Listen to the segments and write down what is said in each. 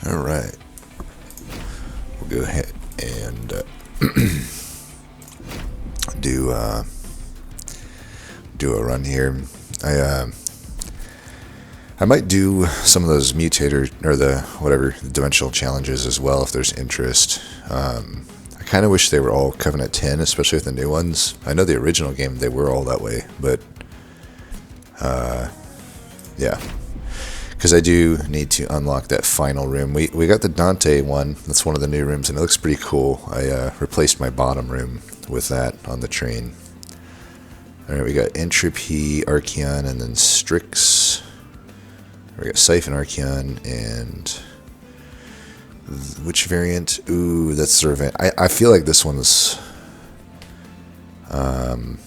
Alright. We'll go ahead and do a run here. I might do some of those mutator or the dimensional challenges as well if there's interest. I kind of wish they were all Covenant 10, especially with the new ones. I know the original game they were all that way, but yeah, because I do need to unlock that final room. We got the Dante one. That's one of the new rooms, and it looks pretty cool. I replaced my bottom room with that on the train. Alright, we got Entropy, Archeon, and then Strix. We got Siphon, Archeon, and which variant? Ooh, that's the revenge. I feel like this one's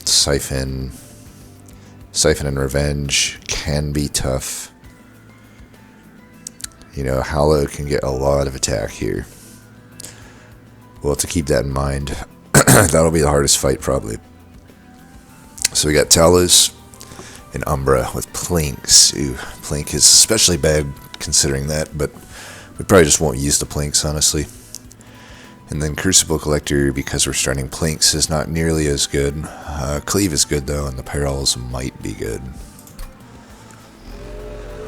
Siphon. Siphon and Revenge can be tough. You know, Hallow can get a lot of attack here. We'll have to keep that in mind. That'll be the hardest fight, probably. So we got Talos and Umbra with Plinks. Ooh, Plink is especially bad considering that, but we probably just won't use the Plinks, honestly. And then Crucible Collector, because we're starting Plinks, is not nearly as good. Cleave is good, though, and the Perils might be good.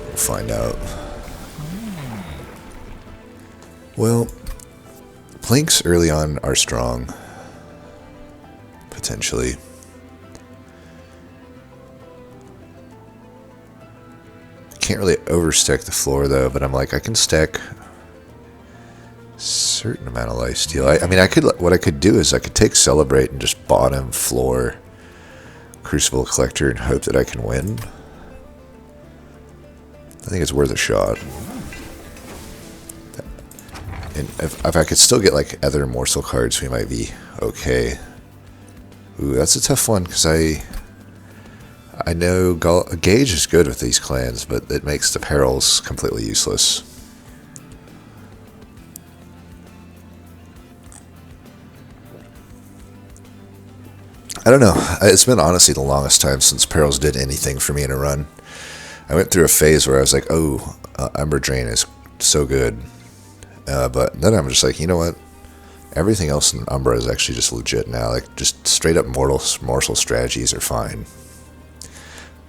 We'll find out. Well, Plinks early on are strong. Potentially. Can't really overstack the floor, though, but I'm like, I can stack certain amount of lifesteal. I mean, what I could do is I could take Celebrate and just bottom floor Crucible Collector and hope that I can win. I think it's worth a shot. And if I could still get like other Morsel cards, we might be okay. Ooh, that's a tough one because I know Gauge is good with these clans, but it makes the Perils completely useless. I don't know. It's been honestly the longest time since Perils did anything for me in a run. I went through a phase where I was like, oh, Ember Drain is so good. But then I'm just like, you know what? Everything else in Umbra is actually just legit now. Like, just straight up Morsel strategies are fine.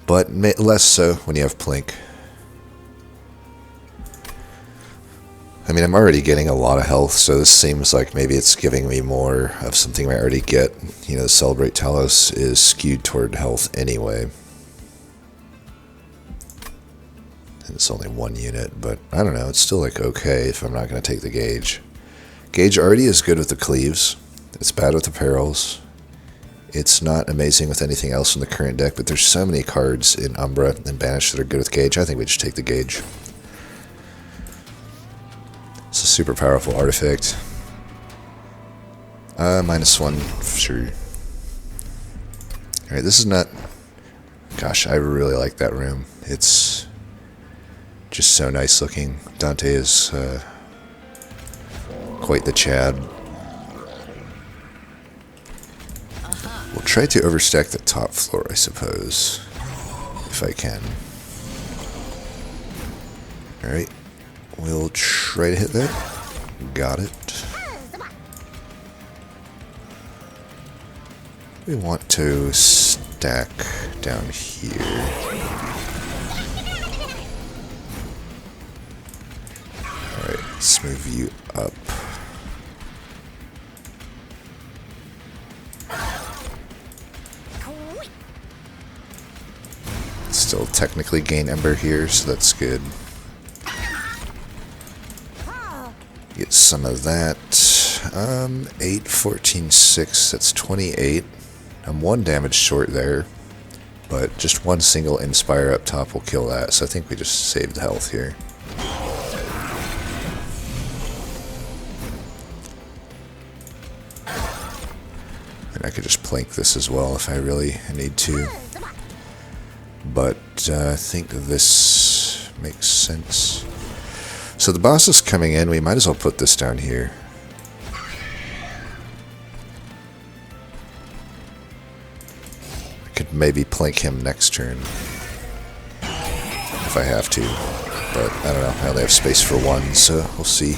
But less so when you have Plink. I mean, I'm already getting a lot of health, so this seems like maybe it's giving me more of something I already get. You know, Celebrate Talos is skewed toward health anyway. And it's only one unit, but I don't know, it's still like okay if I'm not going to take the Gauge. Gauge already is good with the Cleaves. It's bad with the Perils. It's not amazing with anything else in the current deck, but there's so many cards in Umbra and Banish that are good with Gauge. I think we just take the Gauge. It's a super powerful artifact. -1, for sure. Alright, this is not... Gosh, I really like that room. It's just so nice looking. Dante is quite the Chad. We'll try to overstack the top floor, I suppose, if I can. Alright, we'll try to hit that. Got it. We want to stack down here. Alright, let's move you up. Still technically gain Ember here, so that's good. Get some of that. 8, 14, 6, that's 28. I'm 1 damage short there, but just one single Inspire up top will kill that, so I think we just saved health here. And I could just plank this as well if I really need to. But I think this makes sense. So the boss is coming in. We might as well put this down here. I could maybe plank him next turn. If I have to. But I don't know. I only have space for one, so we'll see.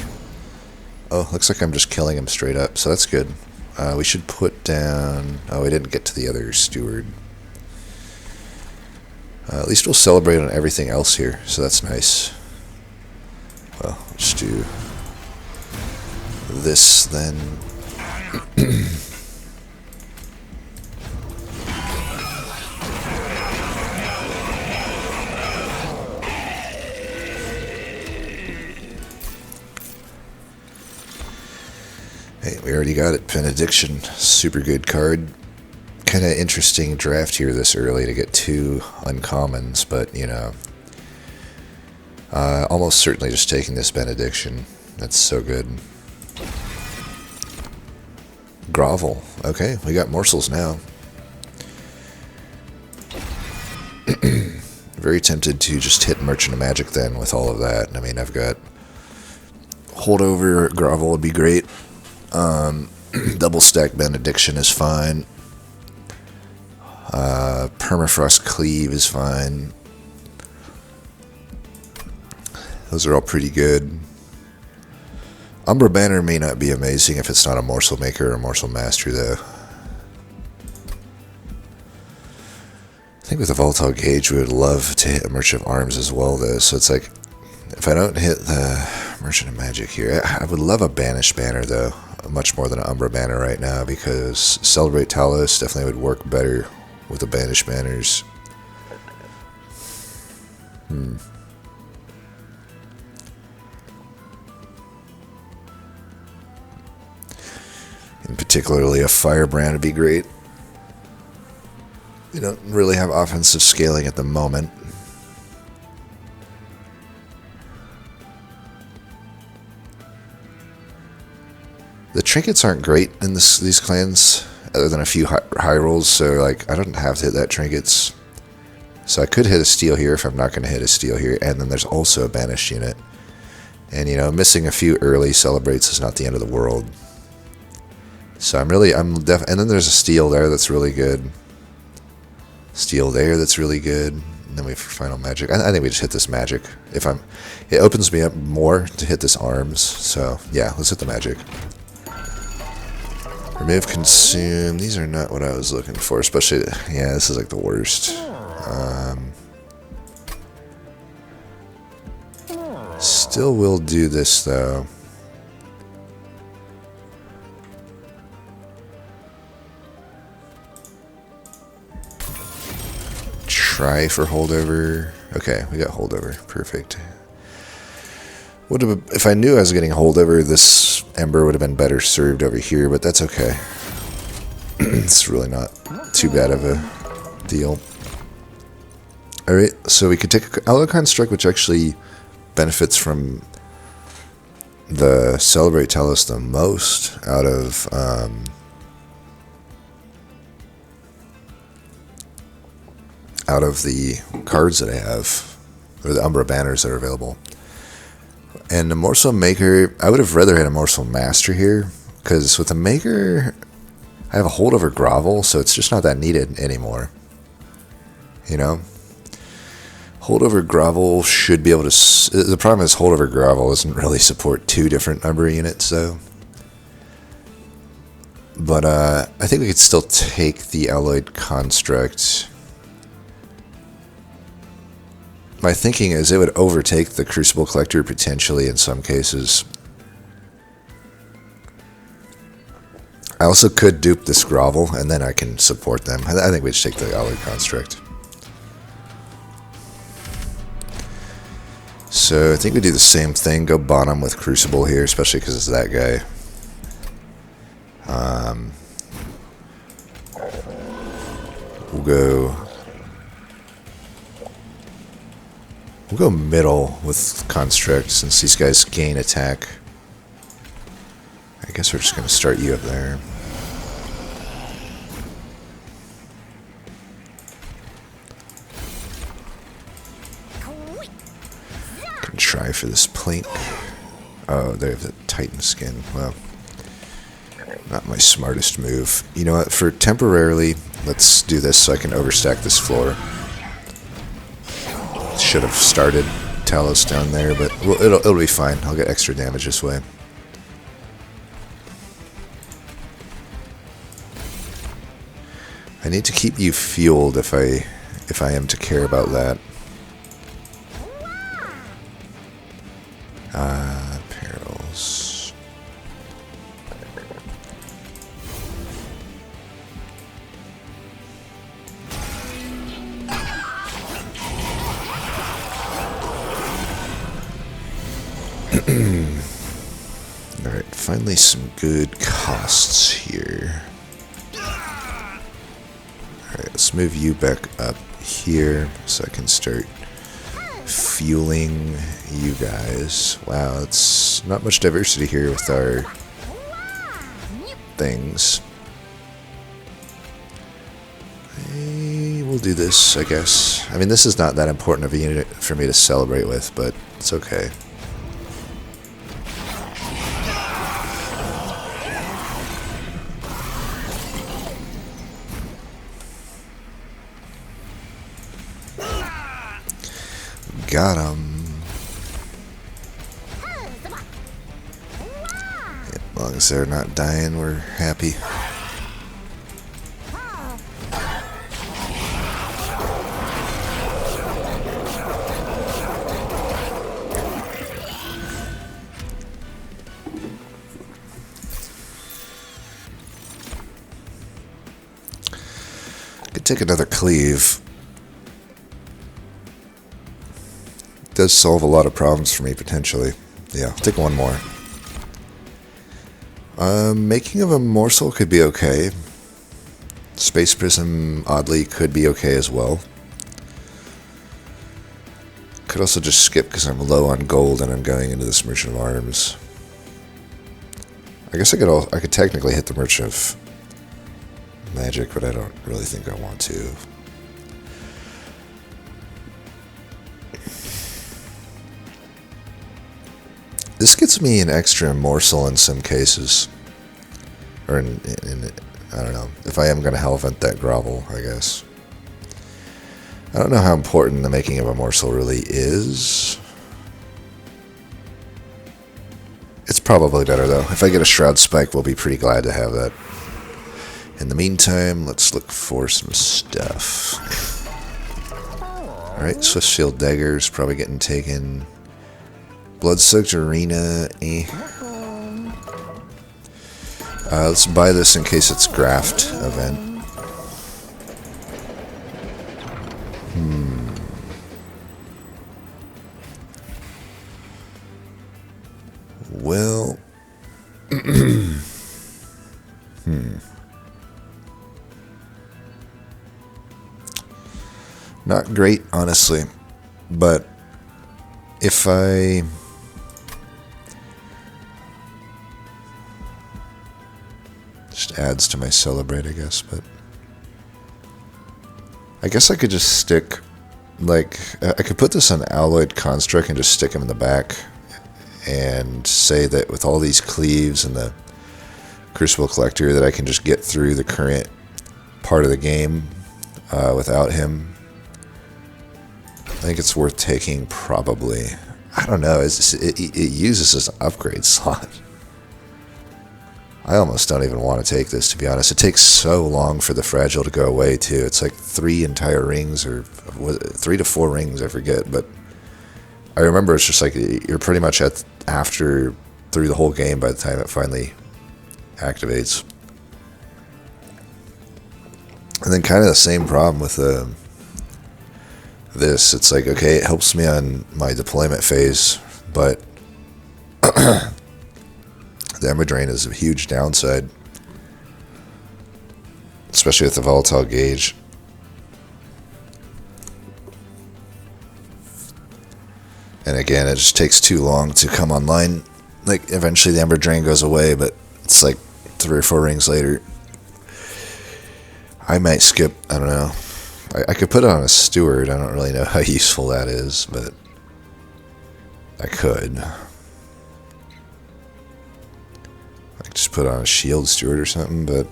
Oh, looks like I'm just killing him straight up, so that's good. We should put down... Oh, we didn't get to the other steward. At least we'll celebrate on everything else here, so that's nice. Well, let's do this then. Hey, we already got it. Benediction. Super good card. Kind of interesting draft here this early to get 2 uncommons, but, you know. Almost certainly just taking this Benediction. That's so good. Grovel. Okay, we got Morsels now. Very tempted to just hit Merchant of Magic then with all of that. I mean, I've got Holdover, Grovel would be great. Double stack Benediction is fine. Permafrost Cleave is fine. Those are all pretty good. Umbra Banner may not be amazing if it's not a Morsel Maker or a Morsel Master, though. I think with a Volatile Gauge, we would love to hit a Merchant of Arms as well, though. So it's like, if I don't hit the Merchant of Magic here, I would love a Banished Banner, though. Much more than an Umbra Banner right now, because Celebrate Talos definitely would work better with the Banished Banners. And particularly a Firebrand would be great. We don't really have offensive scaling at the moment. The trinkets aren't great in these clans, other than a few high rolls, so like I don't have to hit that trinkets. So I could hit a steal here if I'm not going to hit a steal here, and then there's also a banished unit. And you know, missing a few early celebrates is not the end of the world. So and then there's a steal there that's really good. Steal there that's really good. And then we have final magic. I think we just hit this magic. It opens me up more to hit this arms. So yeah, let's hit the magic. Remove, consume. These are not what I was looking for, especially, yeah, this is like the worst. Still will do this, though. Try for holdover. Okay, we got holdover. Perfect. If I knew I was getting holdover, this Ember would have been better served over here, but that's okay. It's really not too bad of a deal. Alright, so we could take Alloy Construct, which actually benefits from the Celebrate Talos the most out of the cards that I have, or the Umbra Banners that are available. And the Morsel Maker, I would have rather had a Morsel Master here, because with the Maker, I have a holdover Grovel, so it's just not that needed anymore. You know? Holdover Grovel should be able to... The problem is holdover Grovel doesn't really support 2 different Umbra units, though. But I think we could still take the Alloyed Construct. My thinking is it would overtake the Crucible Collector potentially in some cases. I also could dupe this Grovel, and then I can support them. I think we should take the Alloyed Construct. So I think we do the same thing. Go bottom with Crucible here, especially because it's that guy. We'll go middle with Construct since these guys gain attack. I guess we're just going to start you up there. Can try for this Plink. Oh, they have the Titan skin. Well, not my smartest move. You know what? For temporarily, let's do this so I can overstack this floor. Should have started. Talos down there, but it'll be fine. I'll get extra damage this way. I need to keep you fueled if I am to care about that. Perils. Alright, finally some good costs here. Alright, let's move you back up here so I can start fueling you guys. Wow, it's not much diversity here with our things. We'll do this, I guess. I mean, this is not that important of a unit for me to celebrate with, but it's okay. Got him. As long as they're not dying, we're happy. Could take another cleave. Does solve a lot of problems for me, potentially. Yeah, I'll take one more. Making of a morsel could be okay. Space Prism, oddly, could be okay as well. Could also just skip because I'm low on gold and I'm going into this Merchant of Arms. I guess I could technically hit the Merchant of Magic, but I don't really think I want to. This gets me an extra morsel in some cases. Or in I don't know. If I am going to hell vent that grovel, I guess. I don't know how important the making of a morsel really is. It's probably better though. If I get a Shroud Spike, we'll be pretty glad to have that. In the meantime, let's look for some stuff. Alright, Swiftfield Dagger's probably getting taken. Blood-Soaked Arena, let's buy this in case it's Graft event. Well... Not great, honestly. But... if I... just adds to my Celebrate, I guess, but... I guess I could just stick... like, I could put this on Alloyed Construct and just stick him in the back. And say that with all these cleaves and the Crucible Collector that I can just get through the current part of the game without him. I think it's worth taking, probably. I don't know. It uses as an upgrade slot. I almost don't even want to take this, to be honest. It takes so long for the Fragile to go away, too. It's like 3 entire rings, or 3 to 4 rings, I forget. But I remember it's just like you're pretty much through the whole game by the time it finally activates. And then kind of the same problem with this. It's like, okay, it helps me on my deployment phase, but the Ember Drain is a huge downside, especially with the Volatile Gauge. And again, it just takes too long to come online. Like, eventually the Ember Drain goes away, but it's like 3 or 4 rings later. I might skip, I don't know. I could put it on a Steward. I don't really know how useful that is, but I could. I could just put on a Shield Steward or something, but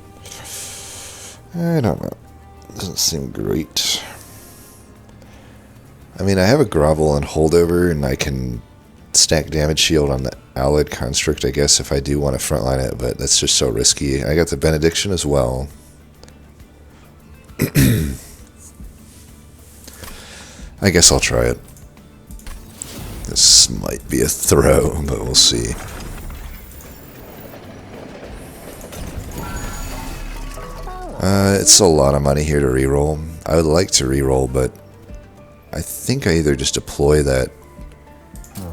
I don't know. Doesn't seem great. I mean, I have a grovel and holdover, and I can stack damage shield on the allied construct, I guess, if I do want to frontline it, but that's just so risky. I got the benediction as well. I guess I'll try it. This might be a throw, but we'll see. It's a lot of money here to reroll. I would like to reroll, but I think I either just deploy that.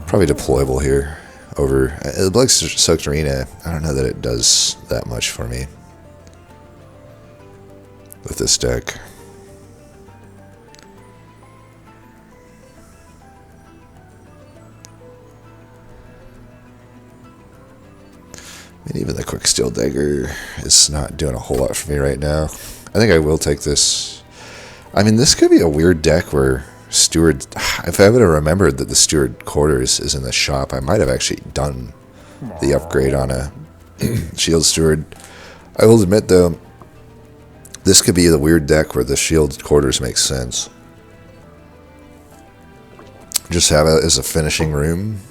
Probably deployable here over the Blood Soaked Arena. I don't know that it does that much for me with this deck. I mean, even the Quick Steel Dagger is not doing a whole lot for me right now. I think I will take this. I mean, this could be a weird deck where Steward, if I would have remembered that the Steward Quarters is in the shop, I might have actually done the upgrade on a Shield Steward. I will admit, though, this could be the weird deck where the Shield Quarters makes sense. Just have it as a finishing room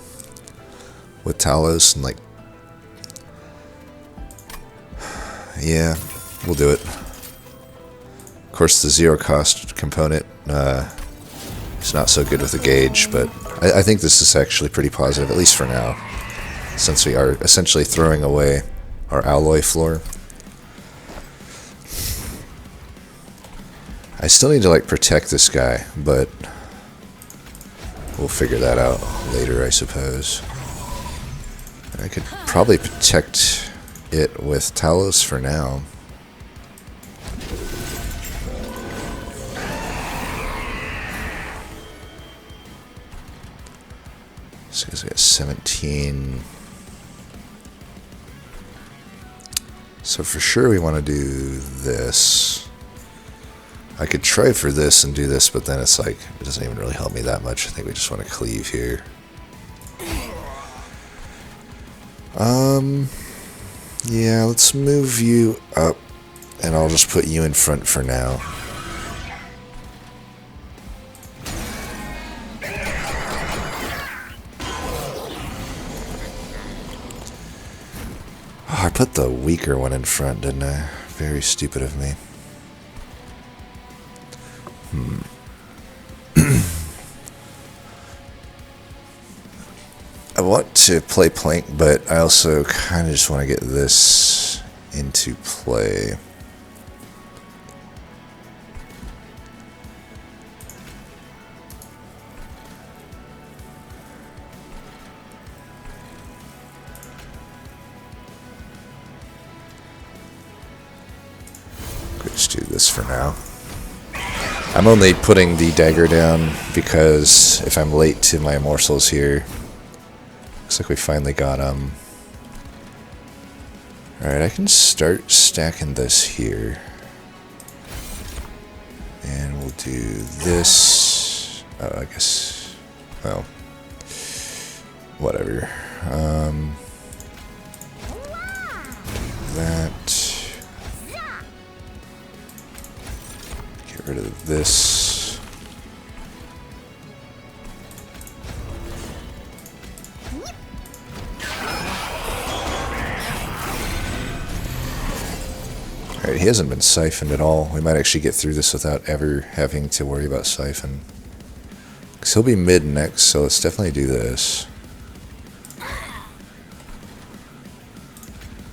with Talos and, like, yeah, we'll do it. Of course, the zero cost component is not so good with the gauge, but I think this is actually pretty positive, at least for now, since we are essentially throwing away our alloy floor. I still need to, like, protect this guy, but we'll figure that out later, I suppose. I could probably protect it with Talos for now. So we got 17. So for sure we want to do this. I could try for this and do this, but then it's like, it doesn't even really help me that much. I think we just want to cleave here. Yeah, let's move you up, and I'll just put you in front for now. Oh, I put the weaker one in front, didn't I? Very stupid of me. I want to play Plank, but I also kind of just want to get this into play. Let's do this for now. I'm only putting the dagger down because if I'm late to my morsels here, looks like we finally got them. Alright, I can start stacking this here. And we'll do this. Oh, I guess, well, whatever. That. Get rid of this. Alright, he hasn't been siphoned at all. We might actually get through this without ever having to worry about siphon. Because he'll be mid next, so let's definitely do this.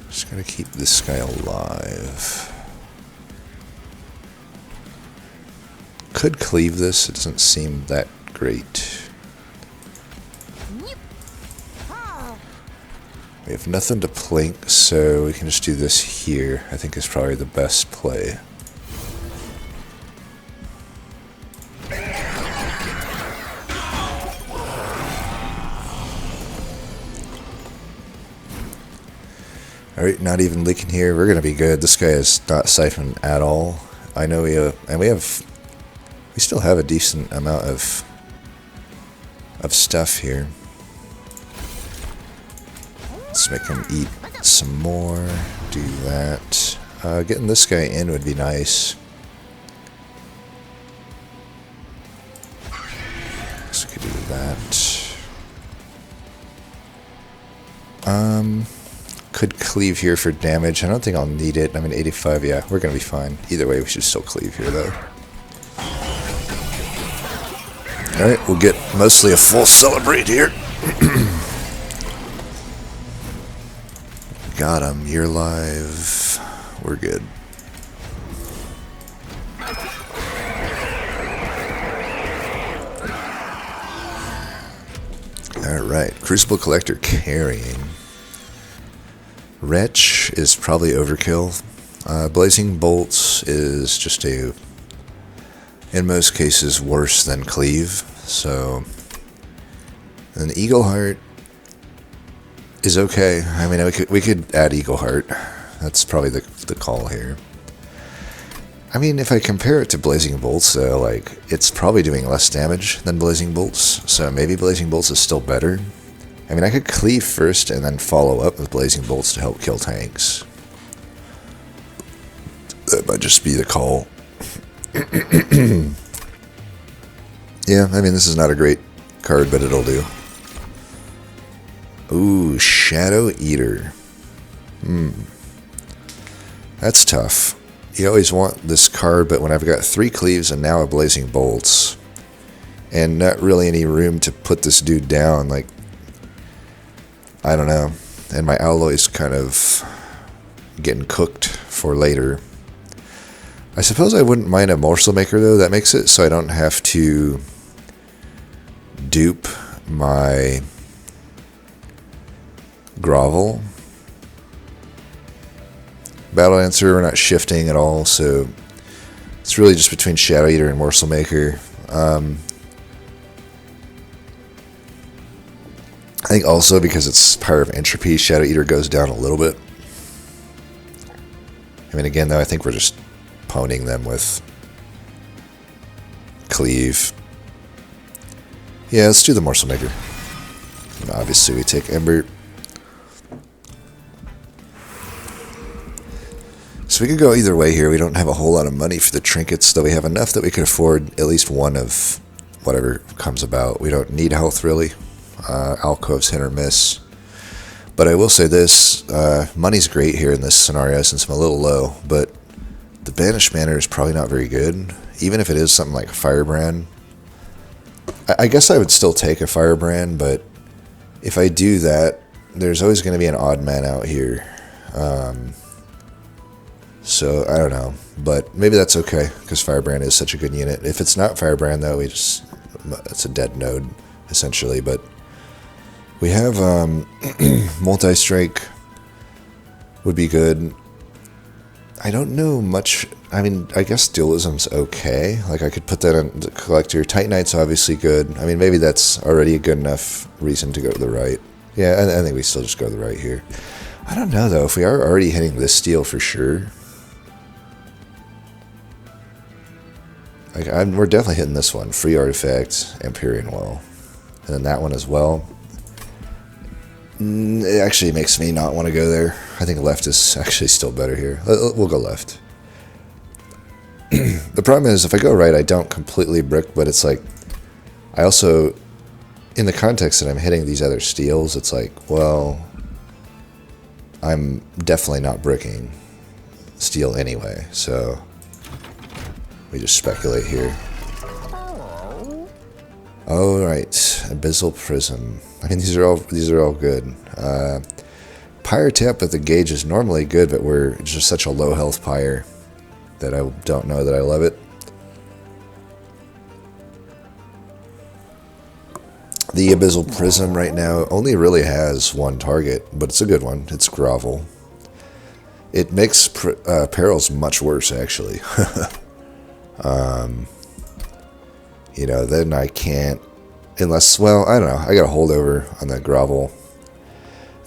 Just gotta keep this guy alive. Could cleave this, it doesn't seem that great. We have nothing to plink, so we can just do this here. I think is probably the best play. Alright, not even leaking here. We're gonna be good. This guy is not siphoned at all. I know we still have a decent amount of stuff here. Let's make him eat some more. Do that. Getting this guy in would be nice. Could cleave here for damage. I don't think I'll need it. I'm at 85. Yeah, we're going to be fine. Either way, we should still cleave here, though. Alright, we'll get mostly a full celebrate here. Got him. You're live. We're good. Alright, Crucible Collector carrying. Wretch is probably overkill. Blazing Bolts is just in most cases, worse than Cleave. So, an Eagle Heart is okay. I mean, we could add Eagle Heart. That's probably the call here. I mean, if I compare it to Blazing Bolts, though, like, it's probably doing less damage than Blazing Bolts, so maybe Blazing Bolts is still better. I mean, I could Cleave first and then follow up with Blazing Bolts to help kill tanks. That might just be the call. Yeah, I mean, this is not a great card, but it'll do. Ooh, Shadow Eater. That's tough. You always want this card, but when I've got 3 Cleaves and now a Blazing Bolts, and not really any room to put this dude down, like, I don't know. And my alloy's kind of getting cooked for later. I suppose I wouldn't mind a Morsel Maker, though. That makes it so I don't have to dupe my Grovel. Battle Answer, we're not shifting at all, so it's really just between Shadow Eater and Morsel Maker. I think also because it's Power of Entropy, Shadow Eater goes down a little bit. I mean, again, though, I think we're just poning them with Cleave. Yeah, let's do the Morsel Maker. And obviously, we take Ember. So we could go either way here. We don't have a whole lot of money for the trinkets, though we have enough that we could afford at least one of whatever comes about. We don't need health, really. Alcove's hit or miss. But I will say this, money's great here in this scenario since I'm a little low, but the Banished Manor is probably not very good. Even if it is something like Firebrand. I guess I would still take a Firebrand, but if I do that, there's always going to be an odd man out here. So, I don't know. But maybe that's okay, because Firebrand is such a good unit. If it's not Firebrand, though, it's a dead node, essentially. But we have Multi-Strike would be good. I don't know much. I mean, I guess Dualism's okay. Like, I could put that on the Collector. Titanite's obviously good. I mean, maybe that's already a good enough reason to go to the right. Yeah, I think we still just go to the right here. I don't know, though, if we are already hitting this steel for sure. Like, we're definitely hitting this one. Free Artifact, Empyrean Well. And then that one as well. It actually makes me not want to go there. I think left is actually still better here. We'll go left. The problem is, if I go right, I don't completely brick, but it's like, I also, in the context that I'm hitting these other steels, it's like, well, I'm definitely not bricking steel anyway, so we just speculate here. All right, Abyssal Prism. I mean, these are all good. Pyre Tap with the gauge is normally good, but we're just such a low health Pyre that I don't know that I love it. The Abyssal Prism right now only really has one target, but it's a good one. It's Grovel. It makes Perils much worse, actually. You know, then I can't, unless, well, I don't know. I got a holdover on that Grovel.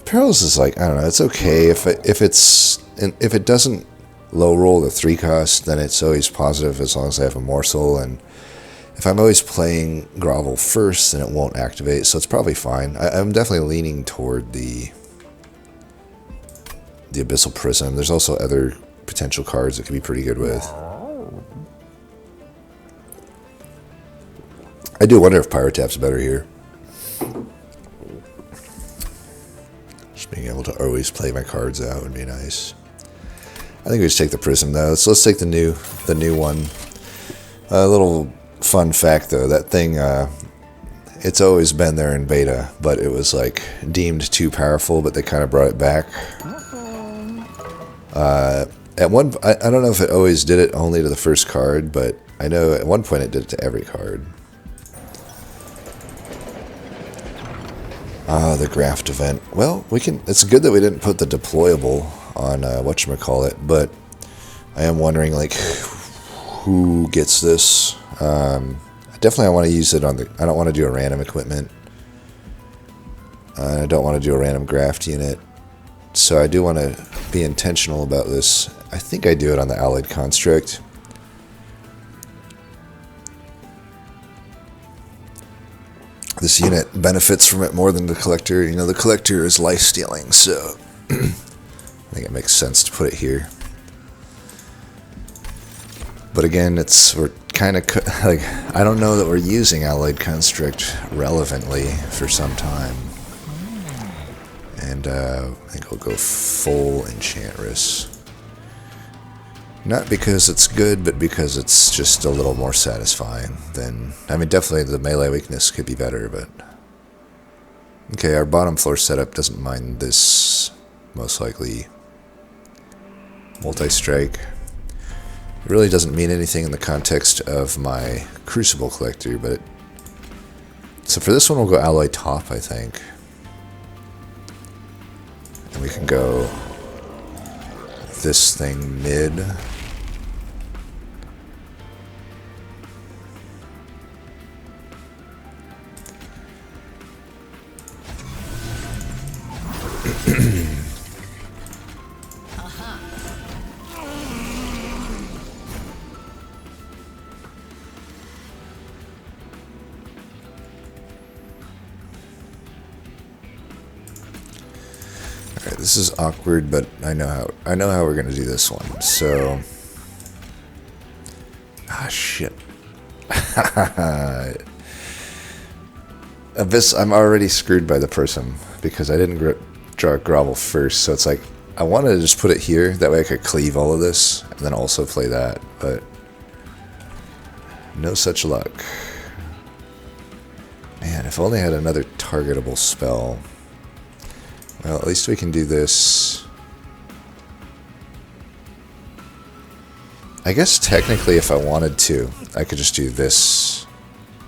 Perils is like, I don't know. It's okay if it doesn't low roll the 3 cost, then it's always positive as long as I have a Morsel. And if I'm always playing Grovel first, then it won't activate, so it's probably fine. I'm definitely leaning toward the Abyssal Prism. There's also other potential cards that could be pretty good with. I do wonder if Pyro Tap's better here. Being able to always play my cards out would be nice. I think we just take the Prism though. So let's take the new one. A little fun fact though, that thing, it's always been there in beta, but it was like deemed too powerful, but they kind of brought it back. At one, I don't know if it always did it only to the first card, but I know at one point it did it to every card. The graft event. Well, we can. It's good that we didn't put the deployable on whatchamacallit, but I am wondering like who gets this. Definitely I want to use it on the. I don't want to do a random equipment. I don't want to do a random graft unit. So I do want to be intentional about this. I think I do it on the allied construct. This unit benefits from it more than the collector. You know, the collector is life stealing, so I think it makes sense to put it here. But again, we're kind of like, I don't know that we're using allied construct relevantly for some time. And I think we'll go full Enchantress. Not because it's good, but because it's just a little more satisfying than... I mean, definitely the melee weakness could be better, but... Okay, our bottom floor setup doesn't mind this, most likely. Multi-strike. It really doesn't mean anything in the context of my Crucible collector, but... So for this one, we'll go alloy top, I think. And we can go this thing mid. Alright, this is awkward, but I know how we're gonna do this one. So, shit. Abyss, I'm already screwed by the Prism because I didn't draw a grovel first. So it's like I wanted to just put it here. That way I could cleave all of this and then also play that. But no such luck. Man, if only I had another targetable spell. Well, at least we can do this. I guess technically if I wanted to, I could just do this.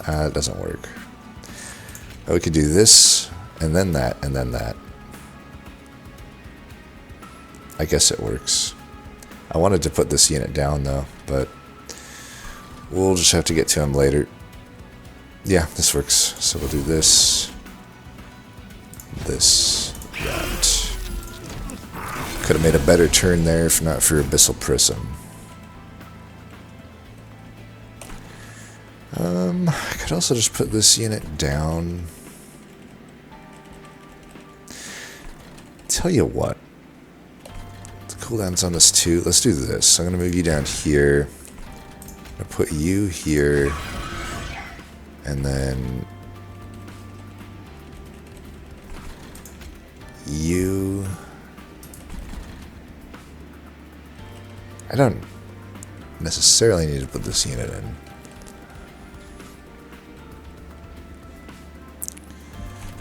It doesn't work. We could do this, and then that, and then that. I guess it works. I wanted to put this unit down though, but we'll just have to get to him later. Yeah, this works. So we'll do this, this, that. Could have made a better turn there if not for Abyssal Prism. I could also just put this unit down. Tell you what. The cooldown's on this too. Let's do this. I'm going to move you down here. I'm going to put you here. And then you. I don't necessarily need to put this unit in.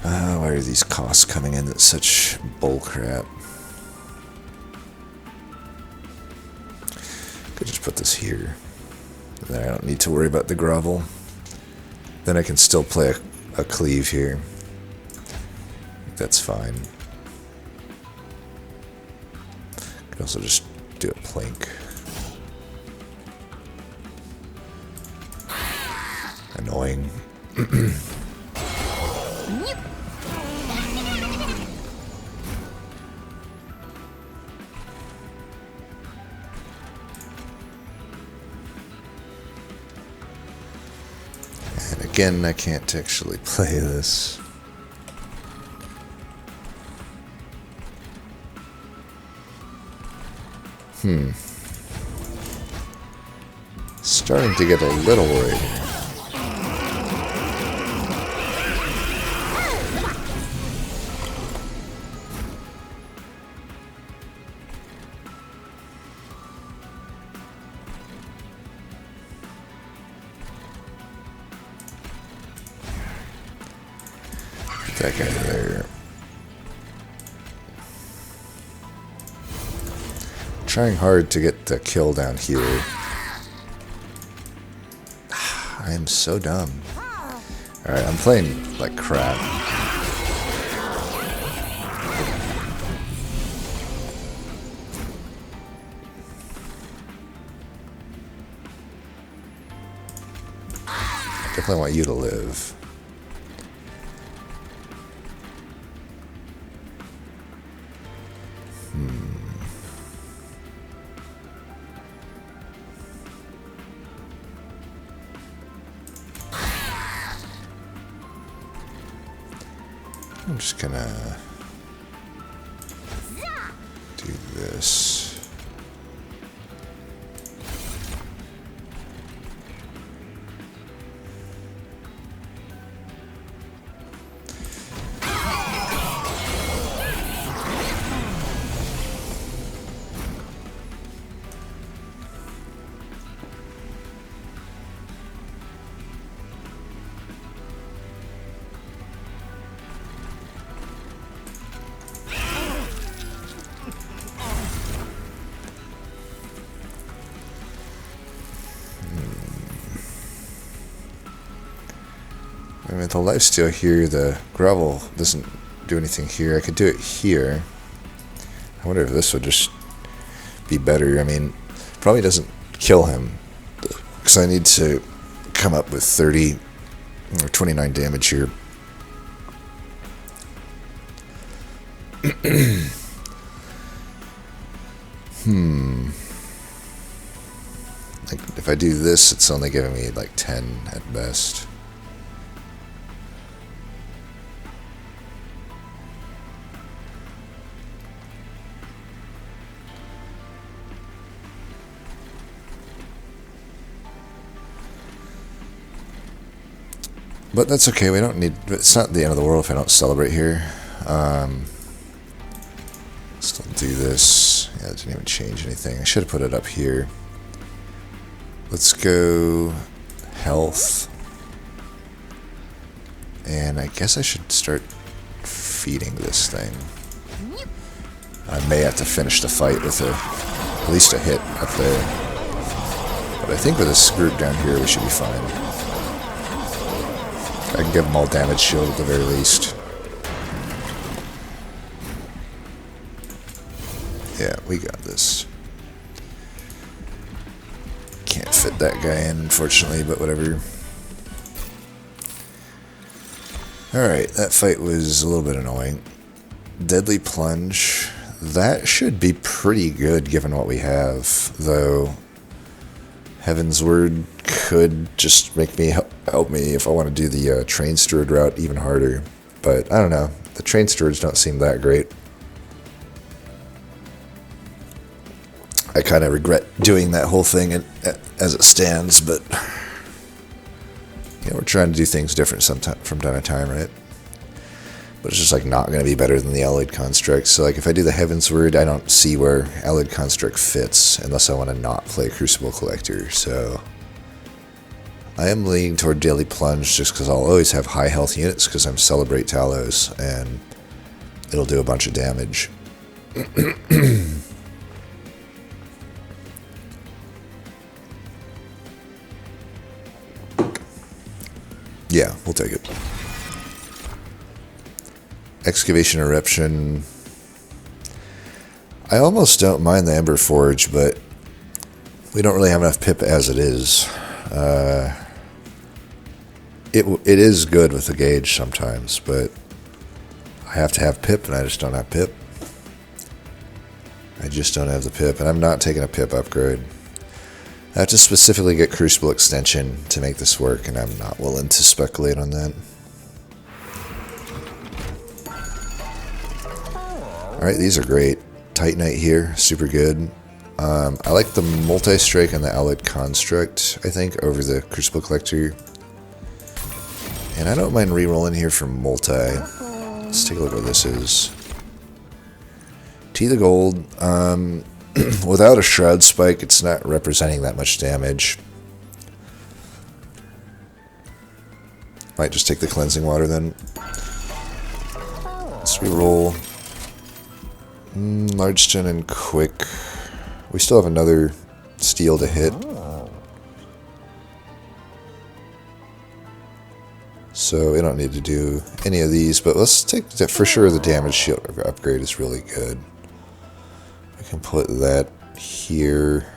Why are these costs coming in at such bullcrap? Could just put this here. Then I don't need to worry about the grovel. Then I can still play a cleave here. That's fine. Could also just do a plank. Annoying. And again, I can't actually play this. Starting to get a little worried. That guy there. Trying hard to get the kill down here. I am so dumb. Alright, I'm playing like crap. Definitely want you to live. I'm just gonna do this. I mean, the lifesteal here, the gravel doesn't do anything here. I could do it here. I wonder if this would just be better. I mean, probably doesn't kill him, because I need to come up with 30 or 29 damage here. Like, if I do this, it's only giving me like 10 at best. But that's okay, we don't need, it's not the end of the world if I don't celebrate here. Still do this. Yeah, it didn't even change anything. I should have put it up here. Let's go health. And I guess I should start feeding this thing. I may have to finish the fight with at least a hit up there. But I think with this group down here we should be fine. I can give them all damage shield at the very least. Yeah, we got this. Can't fit that guy in, unfortunately, but whatever. Alright, that fight was a little bit annoying. Deadly Plunge. That should be pretty good given what we have, though. Heaven's Word could just make me help me if I want to do the Train Steward route even harder. But I don't know. The Train Stewards don't seem that great. I kind of regret doing that whole thing as it stands, but we're trying to do things different from time to time, right? But it's just like not going to be better than the Alloyed Construct. So like if I do the Heaven's Word, I don't see where Alloyed Construct fits unless I want to not play Crucible Collector. So I am leaning toward Deadly Plunge just because I'll always have high health units because I'm Celebrate Talos and it'll do a bunch of damage. Yeah, we'll take it. Excavation Eruption. I almost don't mind the Ember Forge, but we don't really have enough pip as it is. It is good with the gauge sometimes, but I have to have pip, and I just don't have pip. I just don't have the pip, and I'm not taking a pip upgrade. I have to specifically get Crucible Extension to make this work, and I'm not willing to speculate on that. Alright, these are great. Titanite here, super good. I like the Multi-Strike and the Alloyed Construct, I think, over the Crucible Collector. And I don't mind re-rolling here for Multi. Let's take a look at what this is. Tea the Gold. Without a Shroud Spike, it's not representing that much damage. Might just take the Cleansing Water then. So we roll large stone and quick. We still have another steel to hit. So we don't need to do any of these, but let's take that for sure. The damage shield upgrade is really good. We can put that here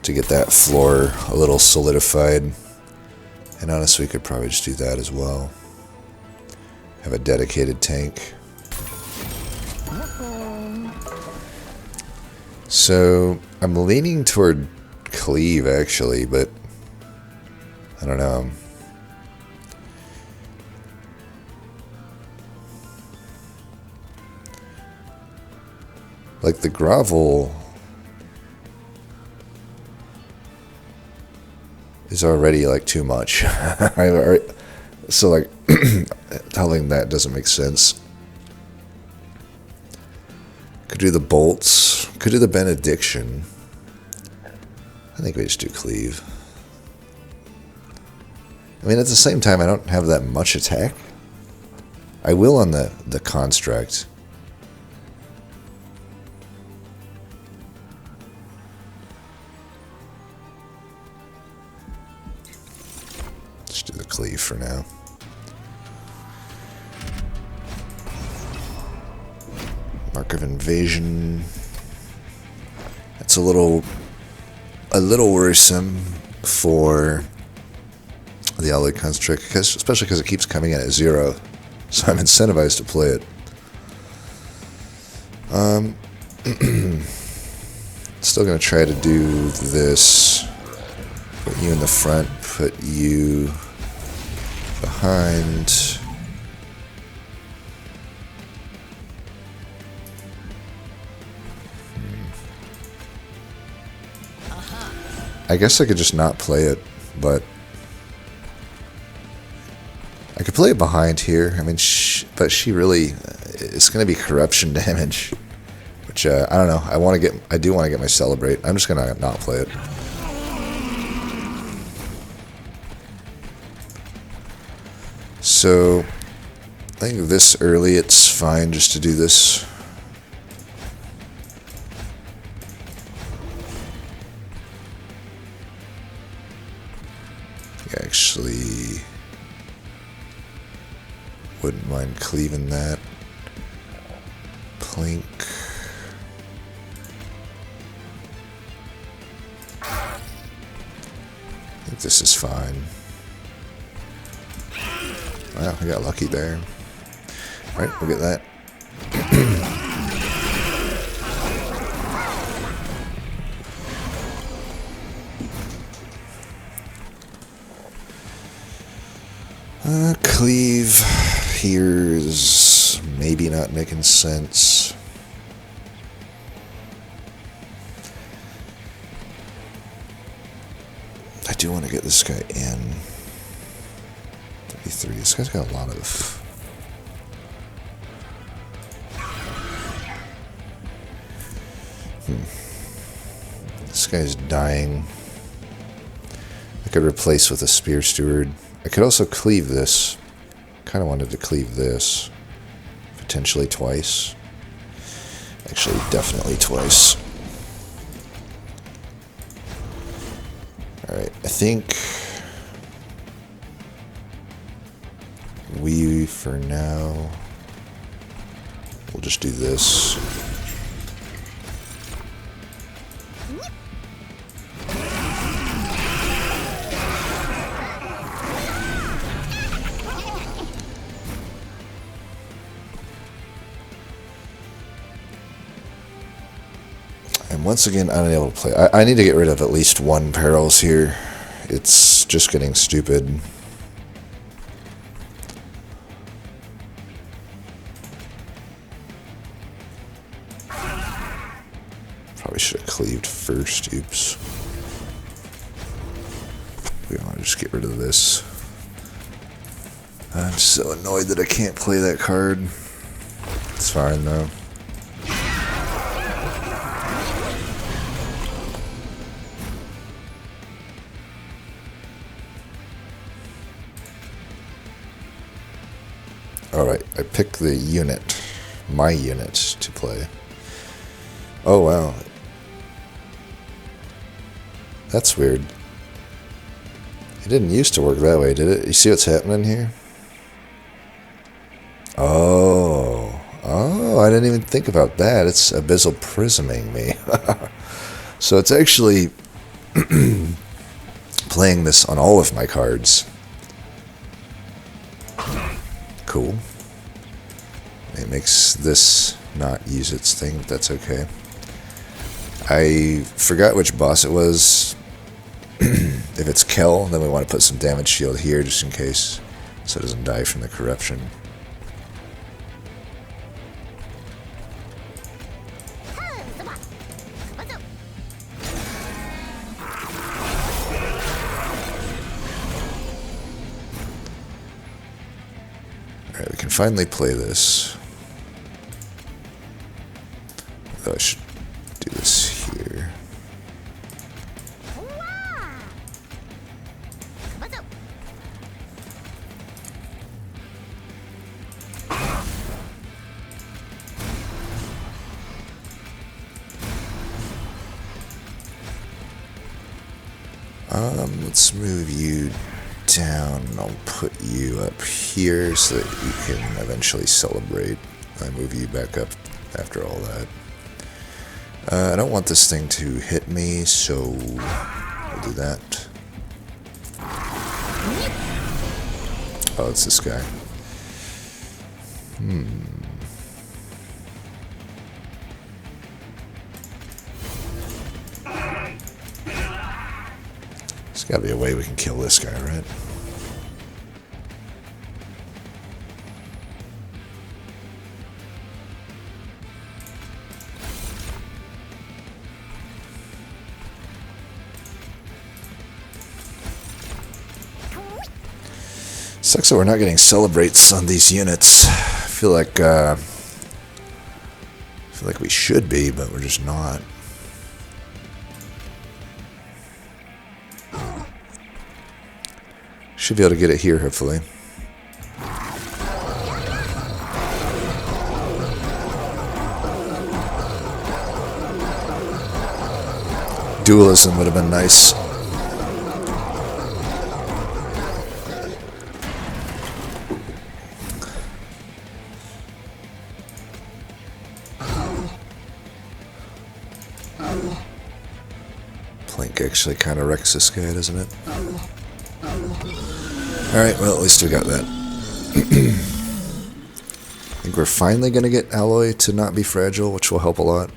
to get that floor a little solidified. And honestly, we could probably just do that as well. Have a dedicated tank. So I'm leaning toward cleave actually, but I don't know. Like the grovel is already like too much. So like telling that doesn't make sense. Could do the bolts. Could do the benediction. I think we just do cleave. I mean, at the same time, I don't have that much attack. I will on the construct. Let's do the cleave for now. Mark of invasion. That's a little worrisome for the alloy construct, especially because it keeps coming in at 0. So I'm incentivized to play it. Still gonna try to do this. Put you in the front. Put you behind. I guess I could just not play it, but I could play it behind here. I mean, but she really, it's going to be corruption damage, which I don't know. I do want to get my celebrate. I'm just going to not play it. So I think this early, it's fine just to do this. Actually, wouldn't mind cleaving that. Plink. I think this is fine. Wow, I got lucky there. Alright, we'll get that. Cleave here is maybe not making sense. I do want to get this guy in. 33. This guy's got a lot of... This guy's dying. I could replace with a spear steward. I could also cleave this. Kind of wanted to cleave this. Potentially twice. Actually, definitely twice. Alright, I think we, for now, we'll just do this. And once again, unable to play. I need to get rid of at least one perils here. It's just getting stupid. Probably should have cleaved first. Oops. We want to just get rid of this. I'm so annoyed that I can't play that card. It's fine though. Alright, I pick the unit, my unit, to play. Oh, wow. That's weird. It didn't used to work that way, did it? You see what's happening here? Oh. Oh, I didn't even think about that. It's Abyssal Prisming me. So it's actually playing this on all of my cards. Cool. It makes this not use its thing, but that's okay. I forgot which boss it was. If it's Kel, then we want to put some damage shield here just in case, so it doesn't die from the corruption. Alright, we can finally play this. Though I should do this here. Let's move you down. I'll put you up here so that you can eventually celebrate. I move you back up after all that. I don't want this thing to hit me, so we'll do that. Oh, it's this guy. There's gotta be a way we can kill this guy, right? Sucks that we're not getting celebrates on these units. I feel like we should be, but we're just not. Should be able to get it here, hopefully. Dualism would have been nice. Plink actually kind of wrecks this guy, doesn't it? Alright, well, at least we got that. I think we're finally going to get Alloy to not be fragile, which will help a lot.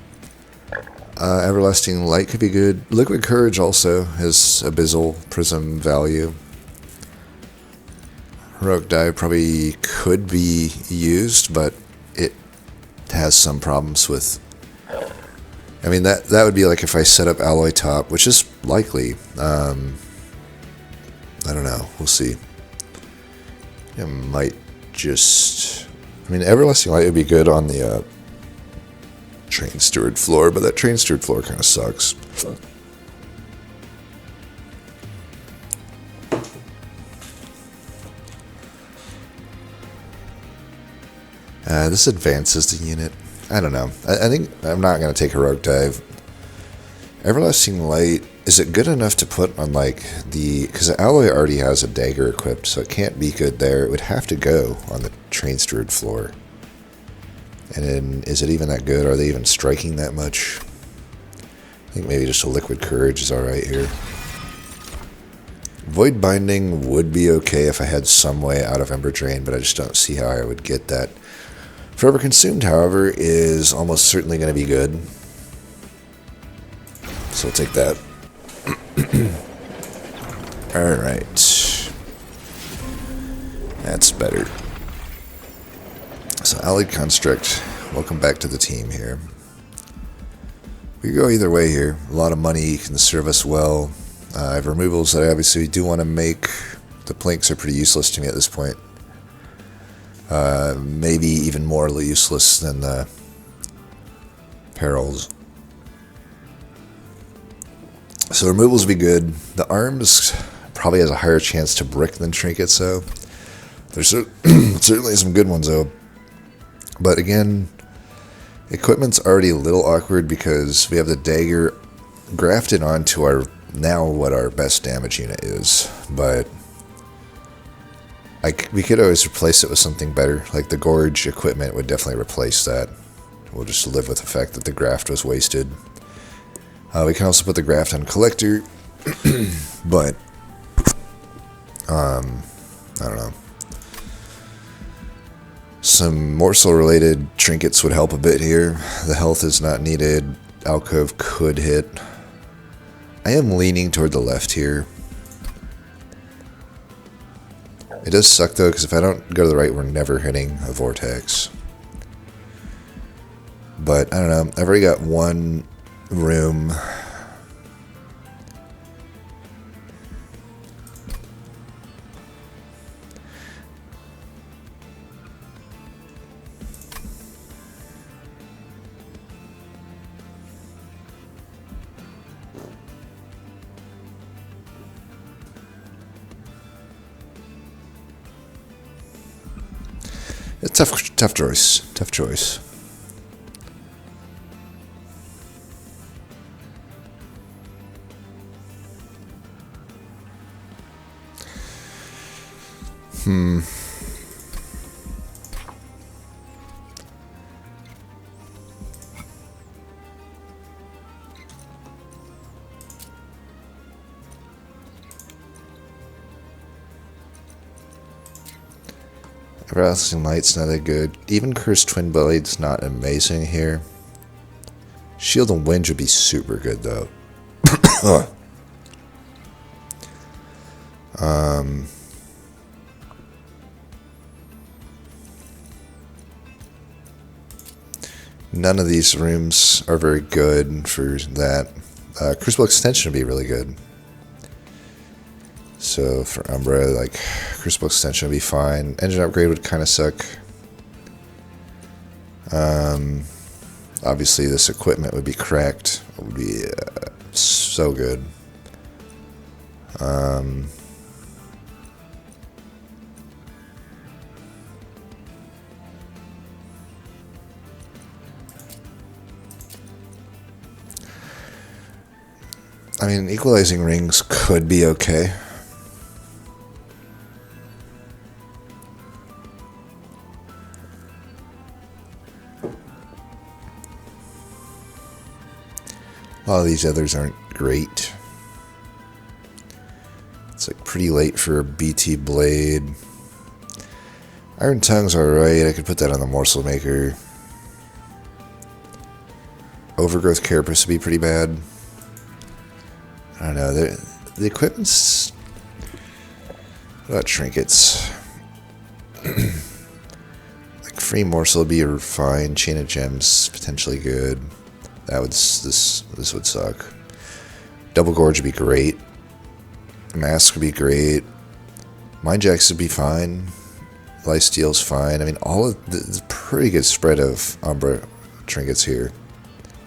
Everlasting Light could be good. Liquid Courage also has Abyssal Prism value. Heroic Dive probably could be used, but it has some problems with... I mean, that would be like if I set up Alloy Top, which is likely. I don't know. We'll see. It might just... I mean, Everlasting Light would be good on the Train Steward floor, but that Train Steward floor kind of sucks. This advances the unit. I don't know. I think I'm not going to take Heroic Dive. Everlasting Light, is it good enough to put on, like, the... Because the Alloy already has a dagger equipped, so it can't be good there. It would have to go on the Train Steward floor. And then, is it even that good? Are they even striking that much? I think maybe just a Liquid Courage is alright here. Void Binding would be okay if I had some way out of Ember Drain, but I just don't see how I would get that. Forever Consumed, however, is almost certainly going to be good. So I'll take that. Alright. That's better. So Allied Construct, welcome back to the team here. We go either way here. A lot of money can serve us well. I have removals that I obviously do want to make. The Plinks are pretty useless to me at this point. Maybe even more useless than the Perils. So removals would be good. The Arms probably has a higher chance to brick than Trinkets, though. There's certainly some good ones, though. But again, equipment's already a little awkward because we have the dagger grafted onto our now what our best damage unit is, but we could always replace it with something better. Like the Gorge equipment would definitely replace that. We'll just live with the fact that the graft was wasted. We can also put the graft on Collector, but I don't know. Some morsel related trinkets would help a bit here. The health is not needed. Alcove could hit. I am leaning toward the left here. It does suck though, because if I don't go to the right, we're never hitting a vortex. But I don't know. I've already got one room. It's tough choice. Tough choice. Everlasting Light's not that good. Even Cursed Twin Blade's not amazing here. Shield and Wind would be super good though. None of these rooms are very good for that. Crucible Extension would be really good. So for Umbra, like, Crucible Extension would be fine. Engine Upgrade would kind of suck. Obviously, this equipment would be cracked. It would be so good. I mean, equalizing rings could be okay. A lot of these others aren't great. It's like pretty late for a BT Blade. Iron Tongue's alright. I could put that on the Morsel Maker. Overgrowth Carapace would be pretty bad. I don't know. The equipment's... What about trinkets? Like free morsel would be fine. Chain of Gems potentially good. That would this would suck. Double Gorge would be great. Mask would be great. Mind Jacks would be fine. Lifesteal's fine. I mean, all of the pretty good spread of Umbra trinkets here.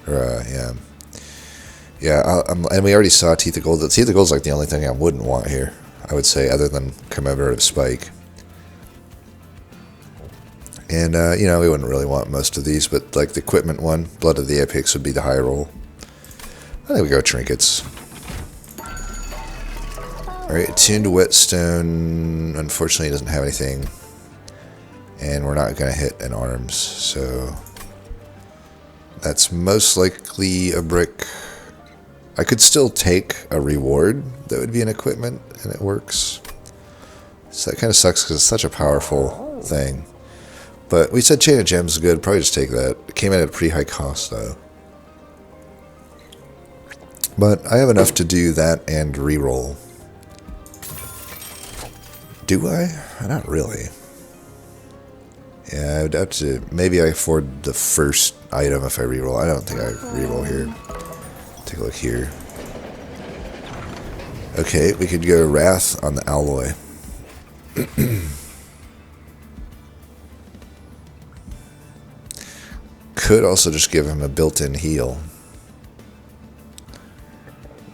Yeah. Yeah, and we already saw Teeth of Gold. The Teeth of Gold's like the only thing I wouldn't want here, I would say, other than Commemorative Spike. And, you know, we wouldn't really want most of these, but like the equipment one, Blood of the Apex would be the high roll. I think we go trinkets. Alright, Attuned Whetstone, unfortunately doesn't have anything. And we're not going to hit an arms, so that's most likely a brick. I could still take a reward that would be an equipment, and it works. So that kind of sucks because it's such a powerful thing. But we said Chain of Gems is good, probably just take that. It came in at a pretty high cost, though. But I have enough to do that and reroll. Do I? Not really. Yeah, I would have to... Maybe I afford the first item if I reroll. I don't think I reroll here. Take a look here. Okay, we could go Wrath on the Alloy. Could also just give him a built-in heal,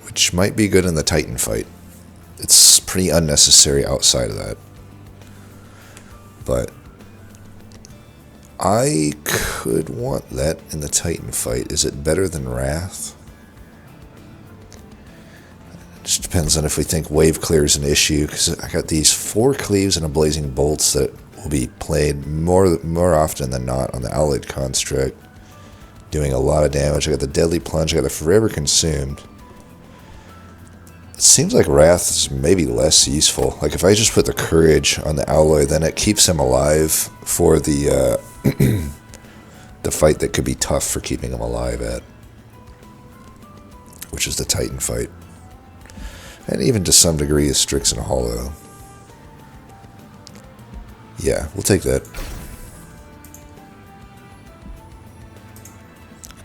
which might be good in the Titan fight. It's pretty unnecessary outside of that. But I could want that in the Titan fight. Is it better than Wrath? It just depends on if we think Wave Clear is an issue, because I got these 4 Cleaves and a Blazing Bolts that will be played more often than not on the Alloyed Construct, doing a lot of damage. I got the Deadly Plunge, I got the Forever Consumed. It seems like Wrath is maybe less useful. Like if I just put the Courage on the Alloy, then it keeps him alive for the the fight that could be tough for keeping him alive at, which is the Titan fight. And even to some degree is Strix and Hollow. Yeah, we'll take that.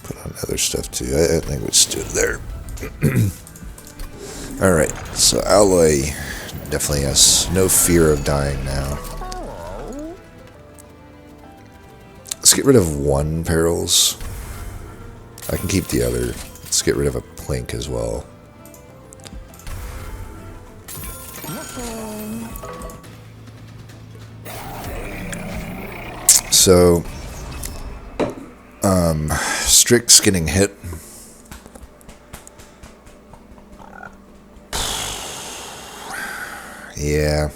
Put on other stuff too. I think we just do it there. Alright, so Alloy definitely has no fear of dying now. Let's get rid of 1 Perils. I can keep the other. Let's get rid of a Plink as well. So, Strix getting hit. Yeah.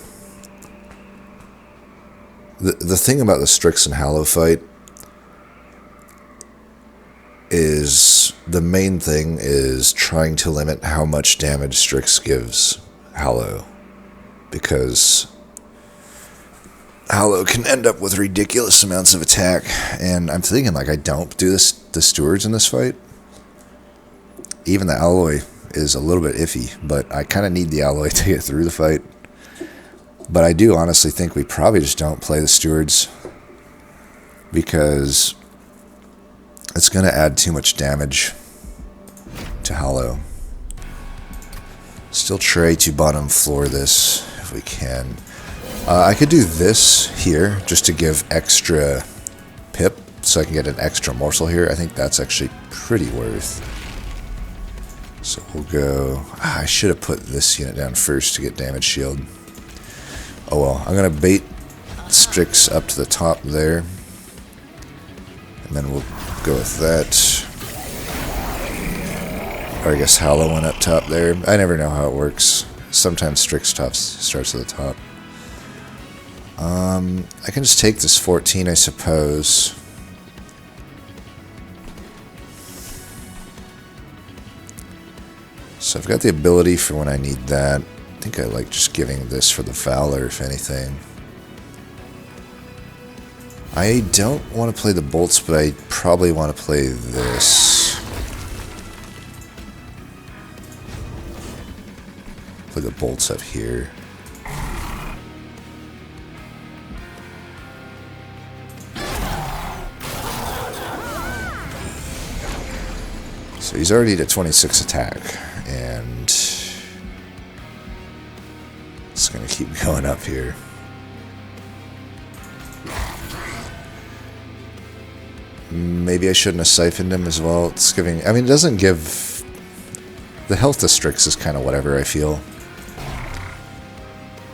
The thing about the Strix and Hallow fight is the main thing is trying to limit how much damage Strix gives Hallow, because Hallow can end up with ridiculous amounts of attack, and I'm thinking like I don't do the Stewards in this fight. Even the Alloy is a little bit iffy, but I kind of need the Alloy to get through the fight. But I do honestly think we probably just don't play the Stewards, because it's going to add too much damage to Hallow. Still try to bottom floor this if we can. I could do this here just to give extra pip, so I can get an extra morsel here. I think that's actually pretty worth. So we'll go... I should have put this unit down first to get damage shield. Oh well, I'm going to bait Strix up to the top there. And then we'll go with that. Or I guess Hallow went up top there. I never know how it works. Sometimes Strix starts at the top. I can just take this 14, I suppose. So I've got the ability for when I need that. I think I like just giving this for the Valor, if anything. I don't want to play the bolts, but I probably want to play this. Play the bolts up here. So he's already at 26 attack, and it's going to keep going up here. Maybe I shouldn't have siphoned him as well. It's giving... I mean, it doesn't give... The health to Strix is kind of whatever, I feel.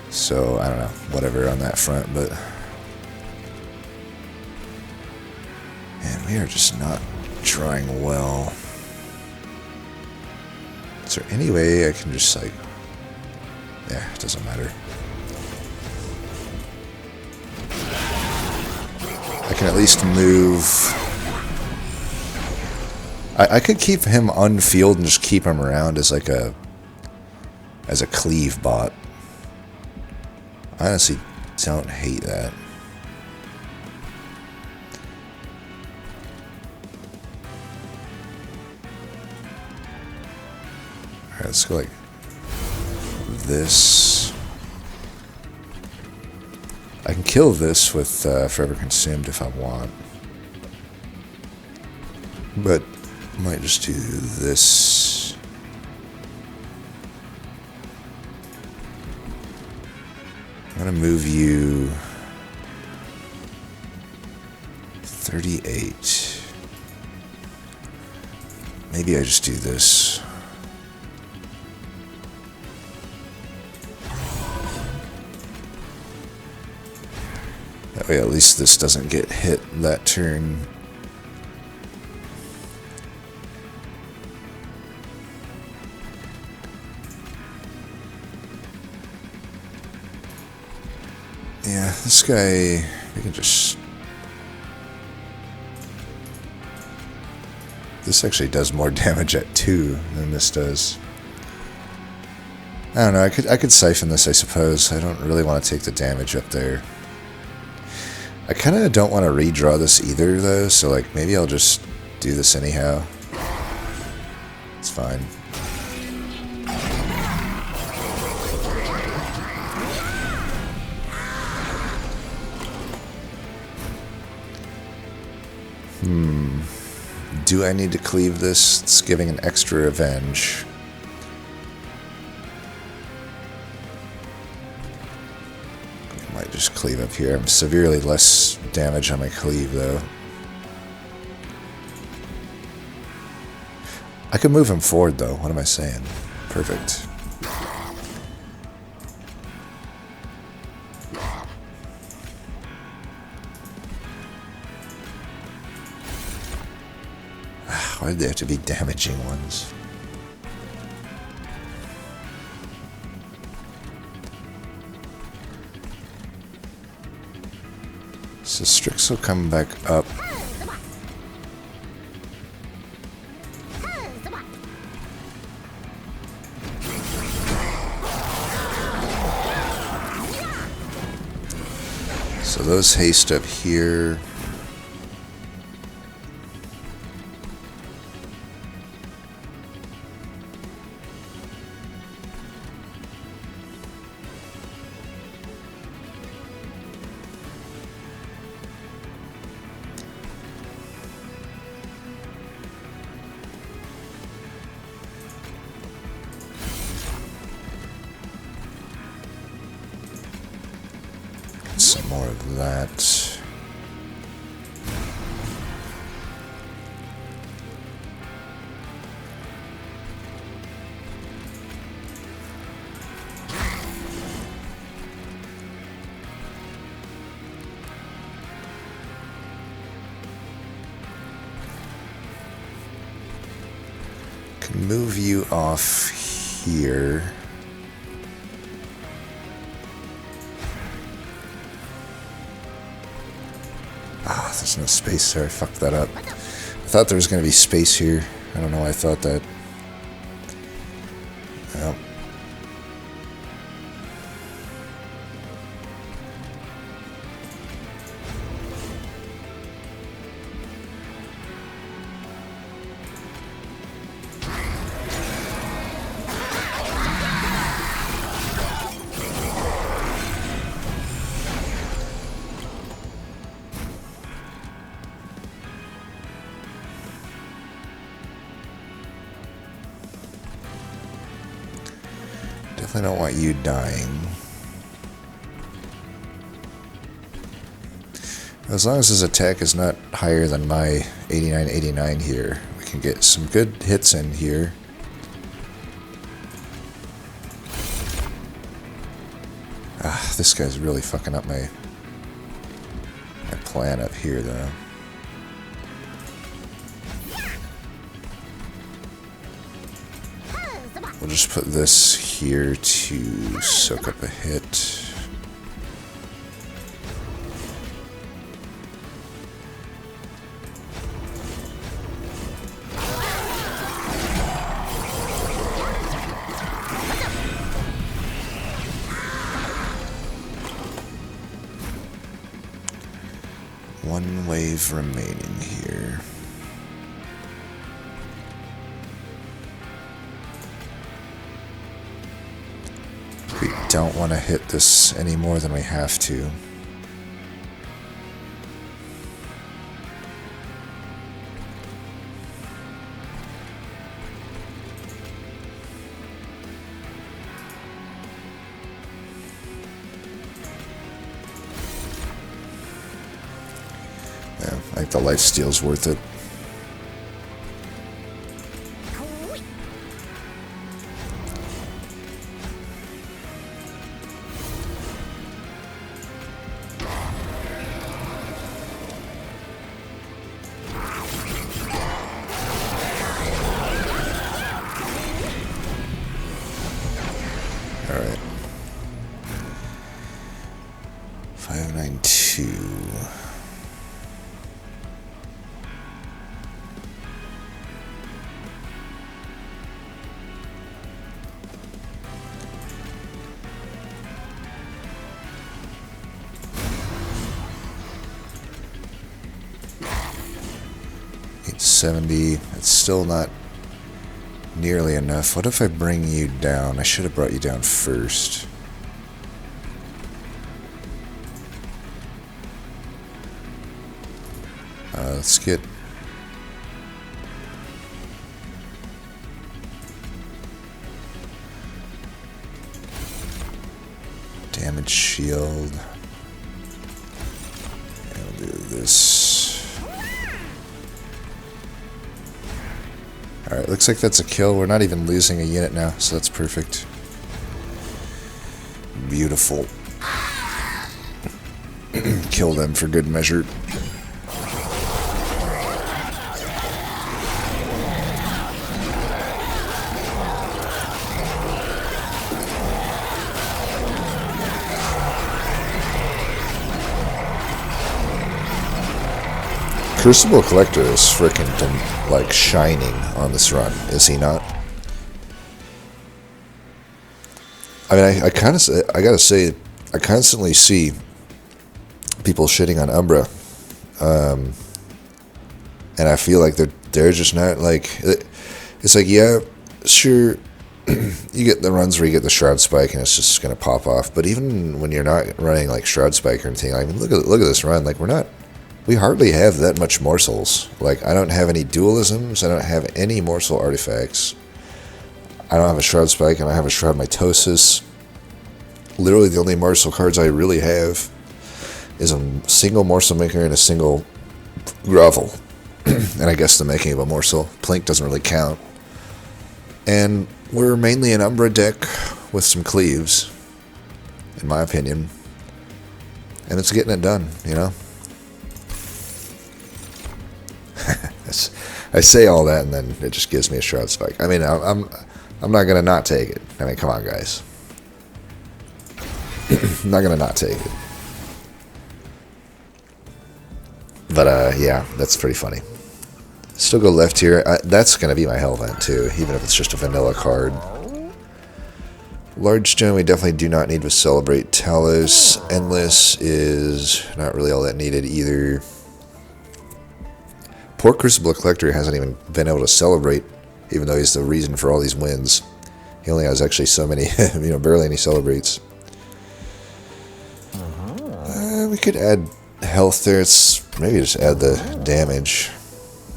So, I don't know. Whatever on that front, but... Man, we are just not drawing well. Is there any way I can just, like... Yeah, it doesn't matter. I can at least move... I could keep him unfield and just keep him around as like a cleave bot. I honestly don't hate that. Alright, let's go like this. I can kill this with Forever Consumed if I want. But I might just do this. I'm going to move you 38. Maybe I just do this. That way at least this doesn't get hit that turn. Yeah, this guy, we can just... This actually does more damage at 2 than this does. I don't know, I could siphon this, I suppose. I don't really want to take the damage up there. I kind of don't want to redraw this either, though, so like maybe I'll just do this anyhow. It's fine. Do I need to cleave this? It's giving an extra revenge. I might just cleave up here. I'm severely less damage on my cleave, though. I could move him forward, though. What am I saying? Perfect. Why did they have to be damaging ones? So Strix will come back up. So those haste up here. Some more of that. Can move you off here. There's no space there. I fucked that up. I thought there was going to be space here. I don't know why I thought that. Well. I don't want you dying. As long as his attack is not higher than my 89-89 here, we can get some good hits in here. This guy's really fucking up my plan up here, though. We'll just put this here to soak up a hit. One wave remaining here. We don't want to hit this any more than we have to. Yeah, I think the lifesteal's worth it. 70. It's still not nearly enough. What if I bring you down? I should have brought you down first. Let's get... damage shield. And we'll do this. Alright, looks like that's a kill. We're not even losing a unit now, so that's perfect. Beautiful. Kill them for good measure. Crucible Collector is freaking like shining on this run, is he not? I mean, I gotta say, I constantly see people shitting on Umbra, and I feel like they're just not like. It's like, yeah, sure, you get the runs where you get the Shroud Spike and it's just gonna pop off. But even when you're not running like Shroud Spike or anything, I mean, look at this run. Like we hardly have that much Morsels. Like, I don't have any dualisms. I don't have any Morsel artifacts. I don't have a Shroud Spike, and I have a Shroud Mitosis. Literally, the only Morsel cards I really have is a single Morsel Maker and a single Grovel. And I guess the making of a Morsel. Plink doesn't really count. And we're mainly an Umbra deck with some Cleaves, in my opinion. And it's getting it done, you know? I say all that and then it just gives me a Shroud Spike. I mean, I'm not gonna not take it. I mean, come on, guys. I'm not gonna not take it. But yeah, that's pretty funny. Still go left here. That's gonna be my Hellvent too, even if it's just a vanilla card. Large Stone we definitely do not need to Celebrate. Talos Endless is not really all that needed either. Poor Crucible Collector hasn't even been able to celebrate, even though he's the reason for all these wins. He only has actually so many, barely any celebrates. We could add health there. It's maybe just add the damage.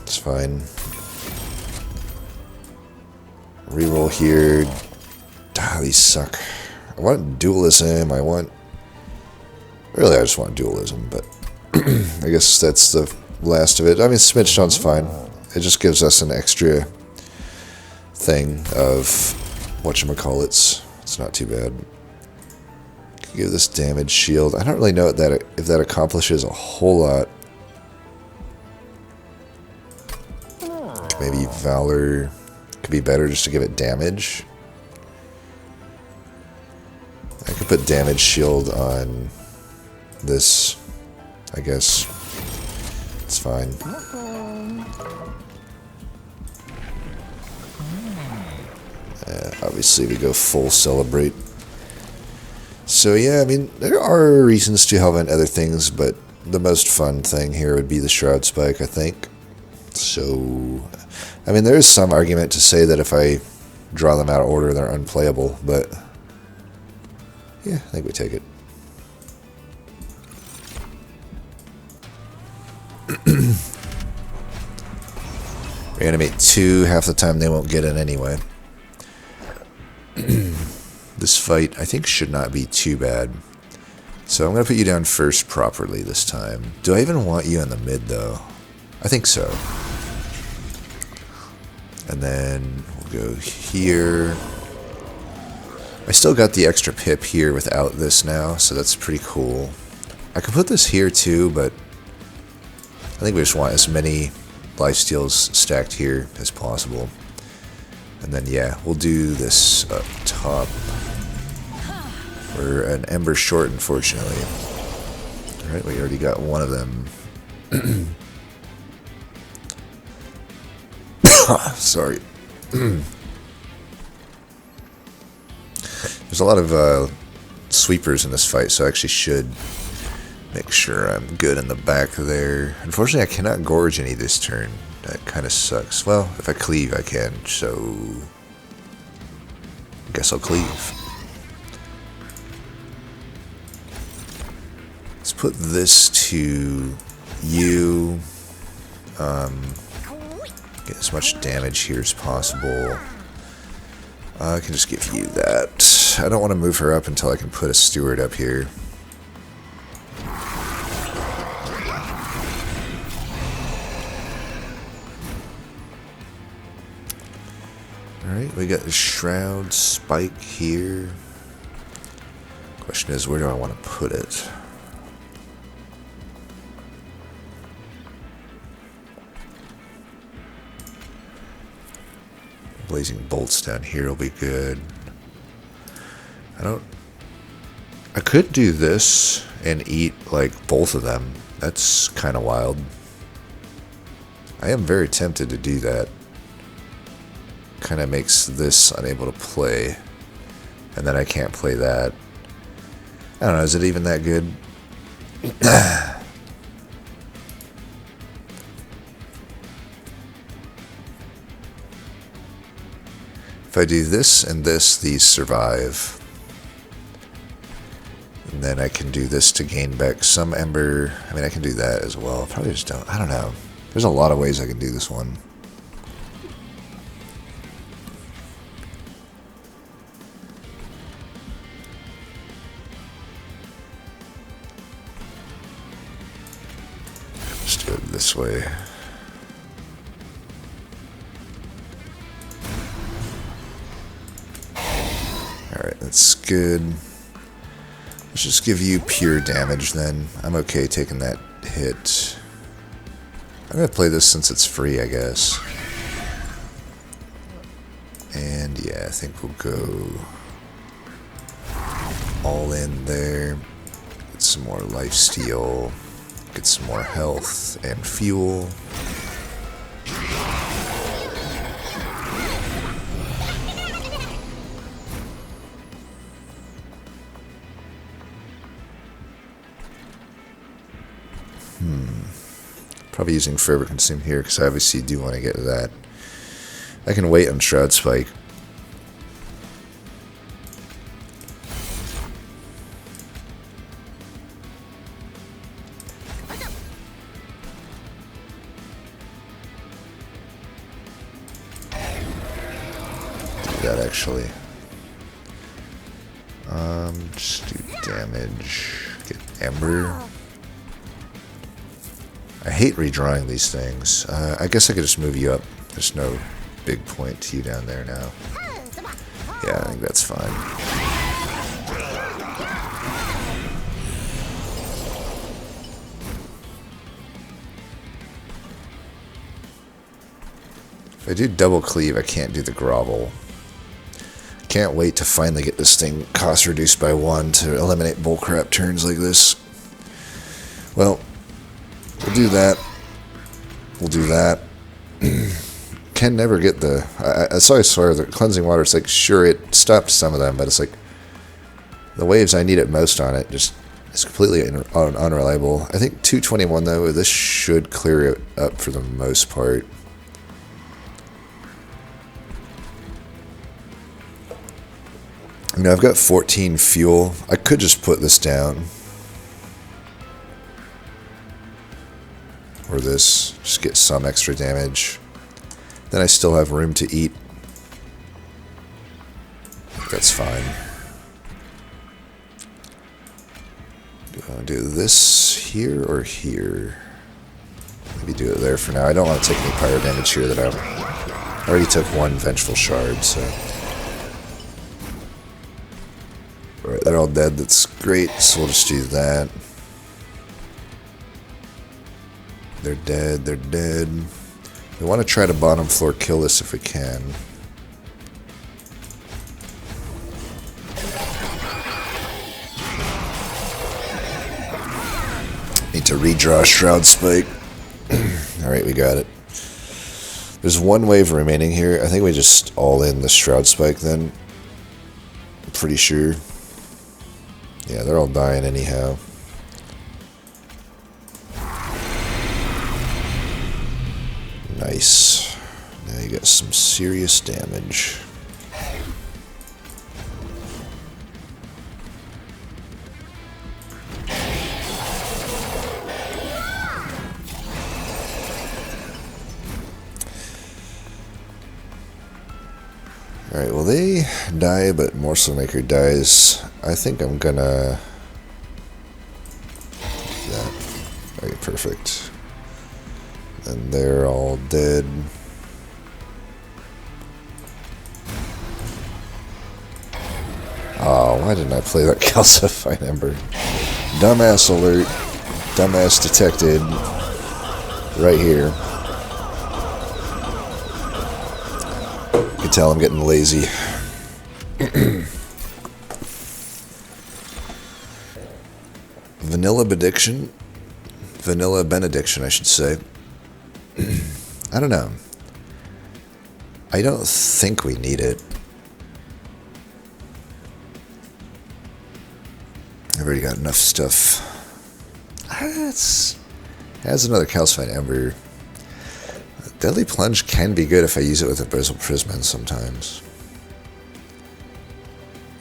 It's fine. Reroll here. These suck. I want dualism. Really, I just want dualism, but I guess that's the last of it. I mean, Smidge Stone's fine. It just gives us an extra thing of whatchamacallits. It's not too bad. Give this damage shield. I don't really know if that accomplishes a whole lot. Maybe Valor could be better just to give it damage. I could put damage shield on this, I guess. It's fine. Obviously, we go full Celebrate. So yeah, I mean, there are reasons to Hellvent other things, but the most fun thing here would be the Shroud Spike, I think. So, I mean, there is some argument to say that if I draw them out of order, they're unplayable, but yeah, I think we take it. Reanimate 2, half the time they won't get in anyway. This fight, I think, should not be too bad. So I'm going to put you down first properly this time. Do I even want you in the mid, though? I think so. And then we'll go here. I still got the extra pip here without this now, so that's pretty cool. I could put this here too, but I think we just want as many lifesteals stacked here as possible. And then, yeah, we'll do this up top. We're an ember short, unfortunately. Alright, we already got one of them. Sorry. There's a lot of sweepers in this fight, so I actually should make sure I'm good in the back there. Unfortunately, I cannot gorge any this turn. That kind of sucks. Well, if I cleave, I can, so I guess I'll cleave. Let's put this to you. Get as much damage here as possible. I can just give you that. I don't want to move her up until I can put a steward up here. Alright, we got the shroud spike here. Question is, where do I want to put it? Blazing bolts down here will be good. I could do this and eat like both of them. That's kind of wild. I am very tempted to do that. Kind of makes this unable to play, and then I can't play that. I don't know, is it even that good? If I do this and this, these survive. And then I can do this to gain back some ember. I mean, I can do that as well. Probably just don't. I don't know. There's a lot of ways I can do this one. Just do it this way. Alright, that's good. Let's just give you pure damage then. I'm okay taking that hit. I'm going to play this since it's free, I guess. And yeah, I think we'll go all in there. Get some more lifesteal. Get some more health and fuel. Probably using Fervor Consume here because I obviously do want to get to that. I can wait on Shroud Spike. Do that actually. Just do damage. Get Ember. I hate redrawing these things. I guess I could just move you up. There's no big point to you down there now. Yeah, I think that's fine. If I do double cleave, I can't do the grovel. Can't wait to finally get this thing cost reduced by 1 to eliminate bullcrap turns like this. Well, we'll do that. We'll do that. Can never get the... I swear the cleansing water, it's like, sure, it stopped some of them, but it's like, the waves I need it most on it just is completely unreliable. I think 221, though, this should clear it up for the most part. You know, I've got 14 fuel. I could just put this down. Or this, just get some extra damage. Then I still have room to eat. That's fine. Do I want to do this here or here? Maybe do it there for now. I don't want to take any pyro damage here that I already took 1 Vengeful Shard, so... Alright, they're all dead. That's great, so we'll just do that. They're dead, they're dead. We want to try to bottom floor kill this if we can. Need to redraw Shroud Spike. Alright, we got it. There's 1 wave remaining here. I think we just all in the Shroud Spike then. I'm pretty sure. Yeah, they're all dying anyhow. Nice. you get some serious damage. Alright, well they die, but Morsel Maker dies. I think I'm gonna... do that. Alright, perfect. And they're all dead. Oh, why didn't I play that Calcified Ember? Dumbass alert. Dumbass detected. Right here. You can tell I'm getting lazy. Vanilla Benediction? Vanilla Benediction, I should say. I don't know. I don't think we need it. I've already got enough stuff. Has another Calcified Ember. Deadly Plunge can be good if I use it with a Bristle Prisman sometimes.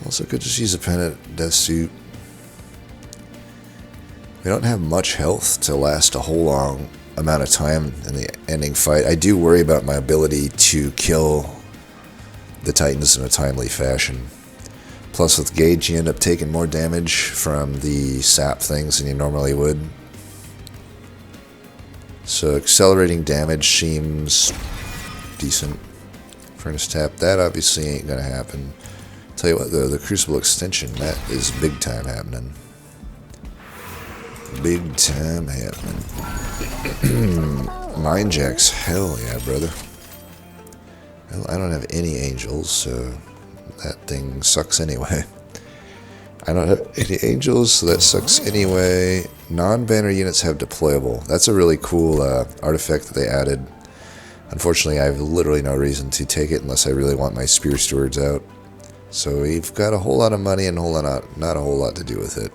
Also could just use a Pennant Death Suit. We don't have much health to last a whole long amount of time in the ending fight. I do worry about my ability to kill the Titans in a timely fashion. Plus with Gauge you end up taking more damage from the sap things than you normally would. So accelerating damage seems decent. Furnace Tap, that obviously ain't gonna happen. Tell you what though, the Crucible Extension, that is big time happening. Big time happening. Mind Jacks, hell yeah, brother. Well, I don't have any angels, so that thing sucks anyway. I don't have any angels, so that sucks anyway. Non-banner units have deployable. That's a really cool artifact that they added. Unfortunately, I have literally no reason to take it unless I really want my Spear Stewards out. So we've got a whole lot of money and not a whole lot to do with it.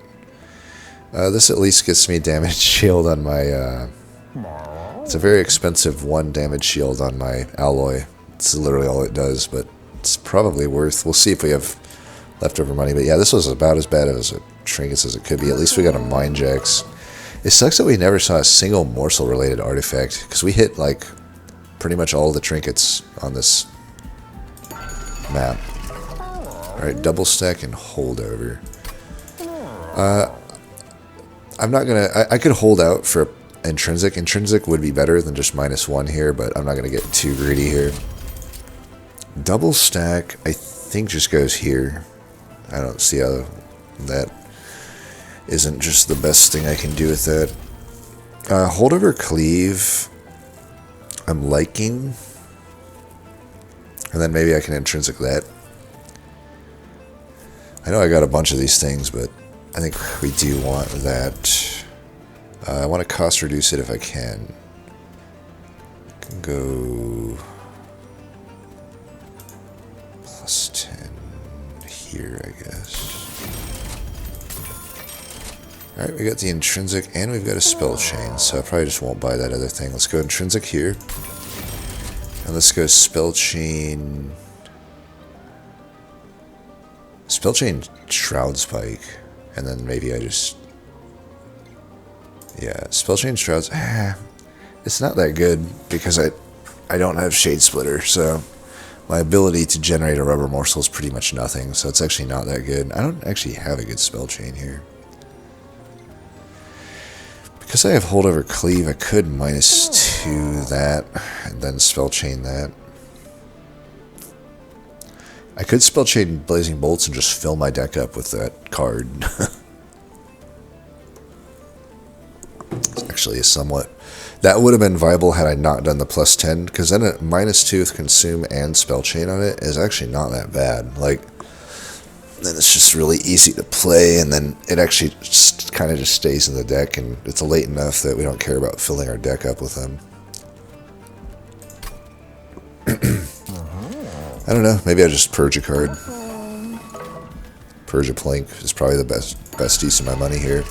This at least gets me damage shield on my... it's a very expensive 1 damage shield on my alloy. It's literally all it does, but it's probably worth... We'll see if we have leftover money. But yeah, this was about as bad as a trinkets as it could be. At least we got a Mind Jacks. It sucks that we never saw a single morsel related artifact, because we hit like pretty much all the trinkets on this map. Alright, double stack and holdover. I'm not gonna... I could hold out for intrinsic. Intrinsic would be better than just -1 here, but I'm not gonna get too greedy here. Double stack, I think, just goes here. I don't see how that isn't just the best thing I can do with that. Holdover Cleave, I'm liking. And then maybe I can intrinsic that. I know I got a bunch of these things, but I think we do want that. I want to cost reduce it if I can. Go +10 here, I guess. Alright, we got the intrinsic and we've got a spell chain, so I probably just won't buy that other thing. Let's go intrinsic here. And let's go spell chain. Spell chain Shroud Spike. And then maybe I just... yeah, spell chain Shrouds. It's not that good because I don't have Shade Splitter, so my ability to generate a rubber morsel is pretty much nothing, so it's actually not that good. I don't actually have a good spell chain here. Because I have holdover cleave, I could -2 that, and then spell chain that. I could spell chain Blazing Bolts and just fill my deck up with that card. It's actually a somewhat... that would have been viable had I not done the +10, because then a -2 with Consume and spell chain on it is actually not that bad. Like, then it's just really easy to play, and then it actually just kind of just stays in the deck, and it's late enough that we don't care about filling our deck up with them. I don't know, maybe I just purge a card. Purge a Plink is probably the best use of my money here.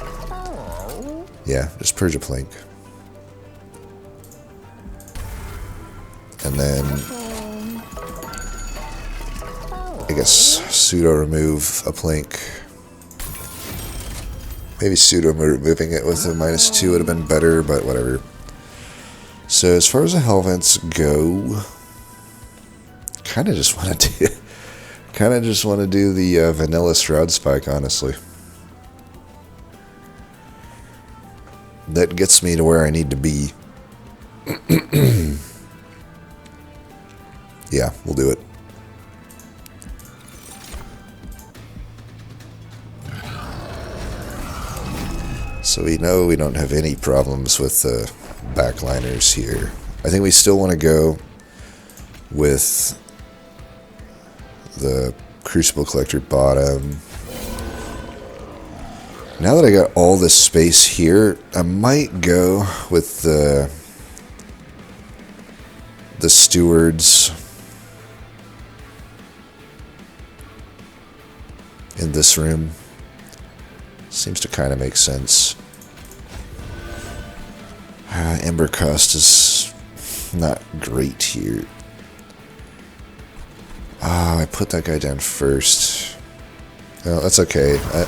Yeah, just purge a Plink. And then I guess pseudo remove a Plink. Maybe pseudo removing it with a -2 would have been better, but whatever. So as far as the hell vents go, kind of just want to do the vanilla shroud spike, honestly. That gets me to where I need to be. Yeah, we'll do it. So we know we don't have any problems with the backliners here. I think we still want to go with the Crucible Collector bottom. Now that I got all this space here, I might go with the stewards in this room. Seems to kind of make sense. Ember cost is not great here. I put that guy down first. No, that's okay. I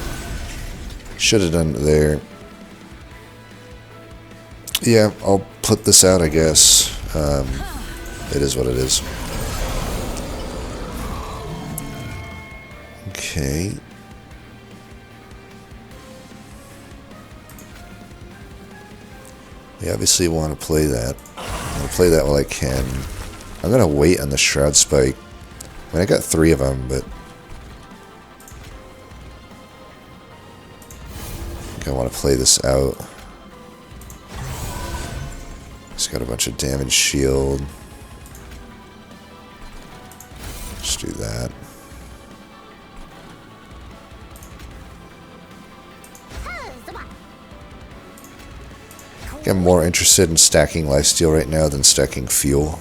should have done it there. Yeah, I'll put this out, I guess. It is what it is. Okay. We obviously want to play that. I'm going to play that while I can. I'm going to wait on the Shroud Spike. I mean, I got 3 of them, but I think I want to play this out. He's got a bunch of damage shield. Let's do that. I'm more interested in stacking lifesteal right now than stacking fuel.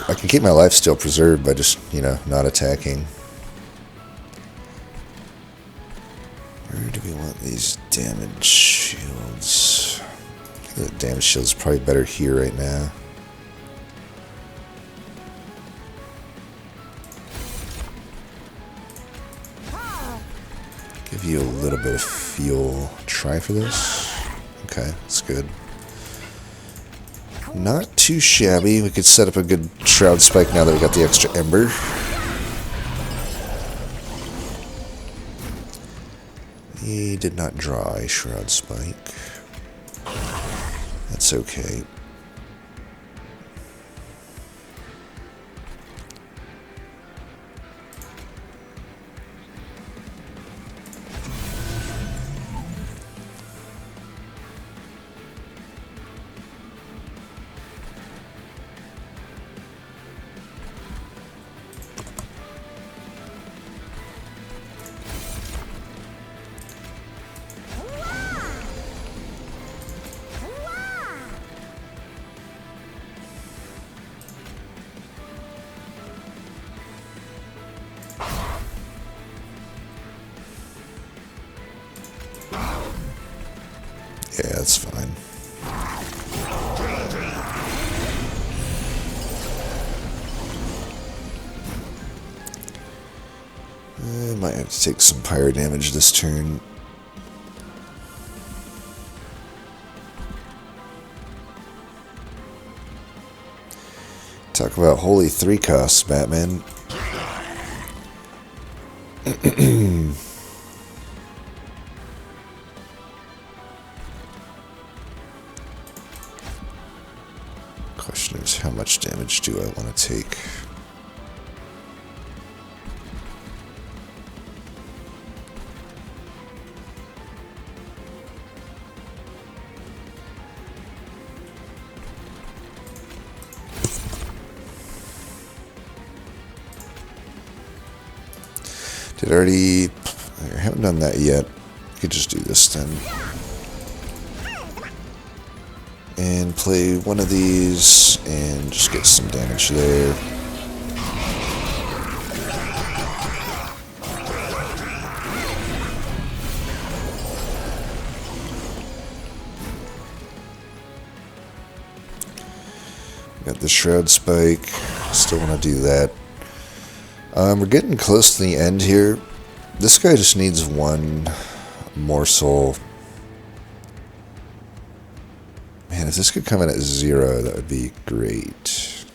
I can keep my lifesteal preserved by just, not attacking. Where do we want these damage shields? I think the damage shield is probably better here right now. Give you a little bit of fuel. Try for this. Okay, that's good. Not too shabby. We could set up a good Shroud Spike now that we got the extra Ember. He did not draw a Shroud Spike. That's okay. Yeah, that's fine. I might have to take some pyro damage this turn. Talk about holy 3 costs, Batman. Question is, how much damage do I want to take? Did I already... I haven't done that yet. I could just do this then. and play one of these and just get some damage there. Got the Shroud Spike. Still want to do that. We're getting close to the end here. This guy just needs one morsel. Man, if this could come in at 0, that would be great.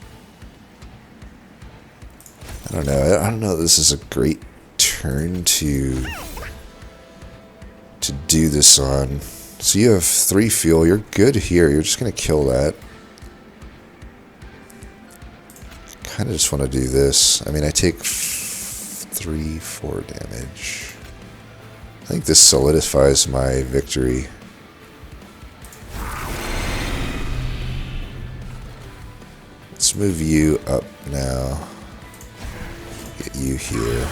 I don't know. I don't know if this is a great turn to do this on. So you have 3 fuel. You're good here. You're just going to kill that. Kind of just want to do this. I mean, I take 3-4 damage. I think this solidifies my victory. Let's move you up now. Get you here.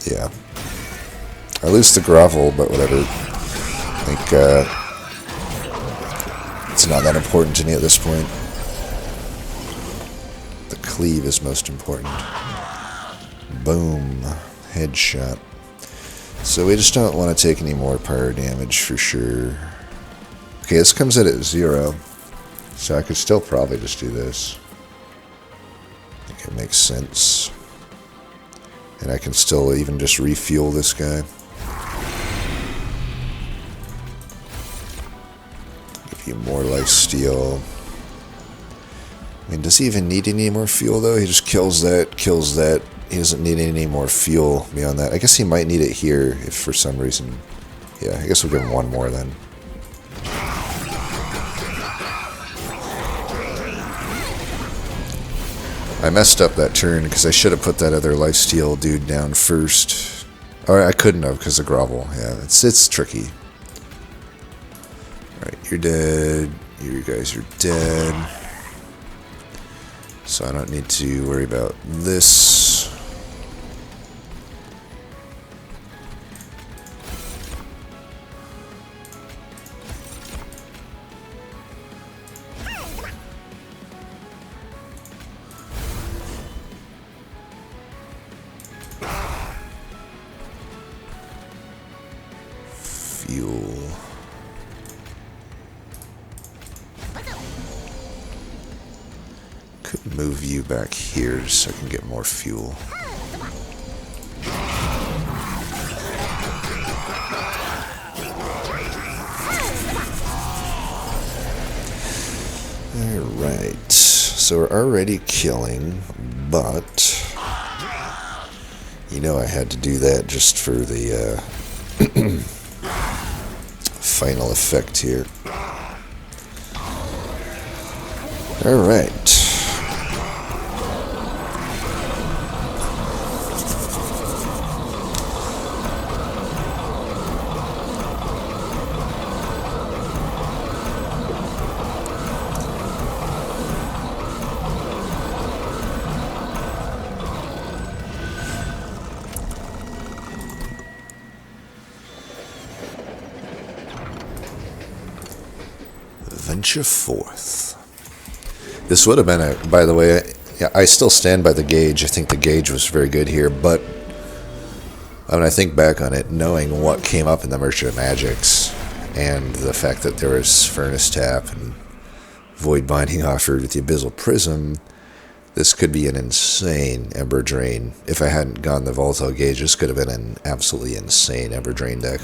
Yeah. I lose the grovel, but whatever. I think it's not that important to me at this point. The cleave is most important. Boom. Headshot. So we just don't want to take any more pyro damage for sure. Okay, this comes in at 0. So I could still probably just do this. I think it makes sense. And I can still even just refuel this guy. Give you more lifesteal. I mean, does he even need any more fuel though? He just kills that, kills that. He doesn't need any more fuel beyond that. I guess he might need it here if for some reason. Yeah, I guess we'll give him one more then. I messed up that turn because I should have put that other lifesteal dude down first. Or I couldn't have because of grovel. Yeah, it's tricky. Alright, you're dead. You guys are dead. So I don't need to worry about this. Fuel. Could move you back here so I can get more fuel. Alright, so we're already killing, but you know I had to do that just for the final effect here. Alright. Venture forth. This would have been a, by the way, I still stand by the gauge. I think the gauge was very good here, but when I think back on it, knowing what came up in the Merchant of Magics and the fact that there was Furnace Tap and Void Binding offered with the Abyssal Prism, this could be an insane Ember Drain. If I hadn't gone the Volatile Gauge, this could have been an absolutely insane Ember Drain deck.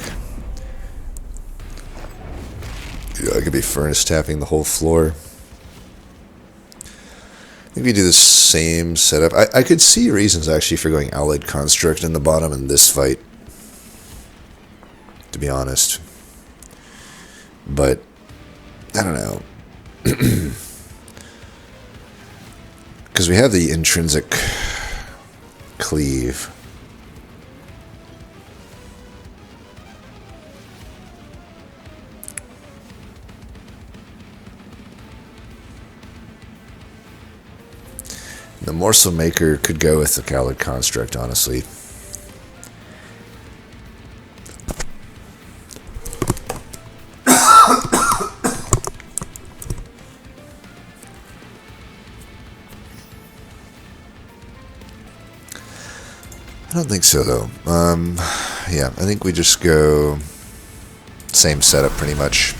I could be Furnace Tapping the whole floor. Maybe do the same setup. I could see reasons actually for going Allied Construct in the bottom in this fight, to be honest. But I don't know. Because we have the intrinsic cleave. The Morsel Maker could go with the Cowled Construct, honestly. I don't think so, though. Yeah, I think we just go same setup, pretty much.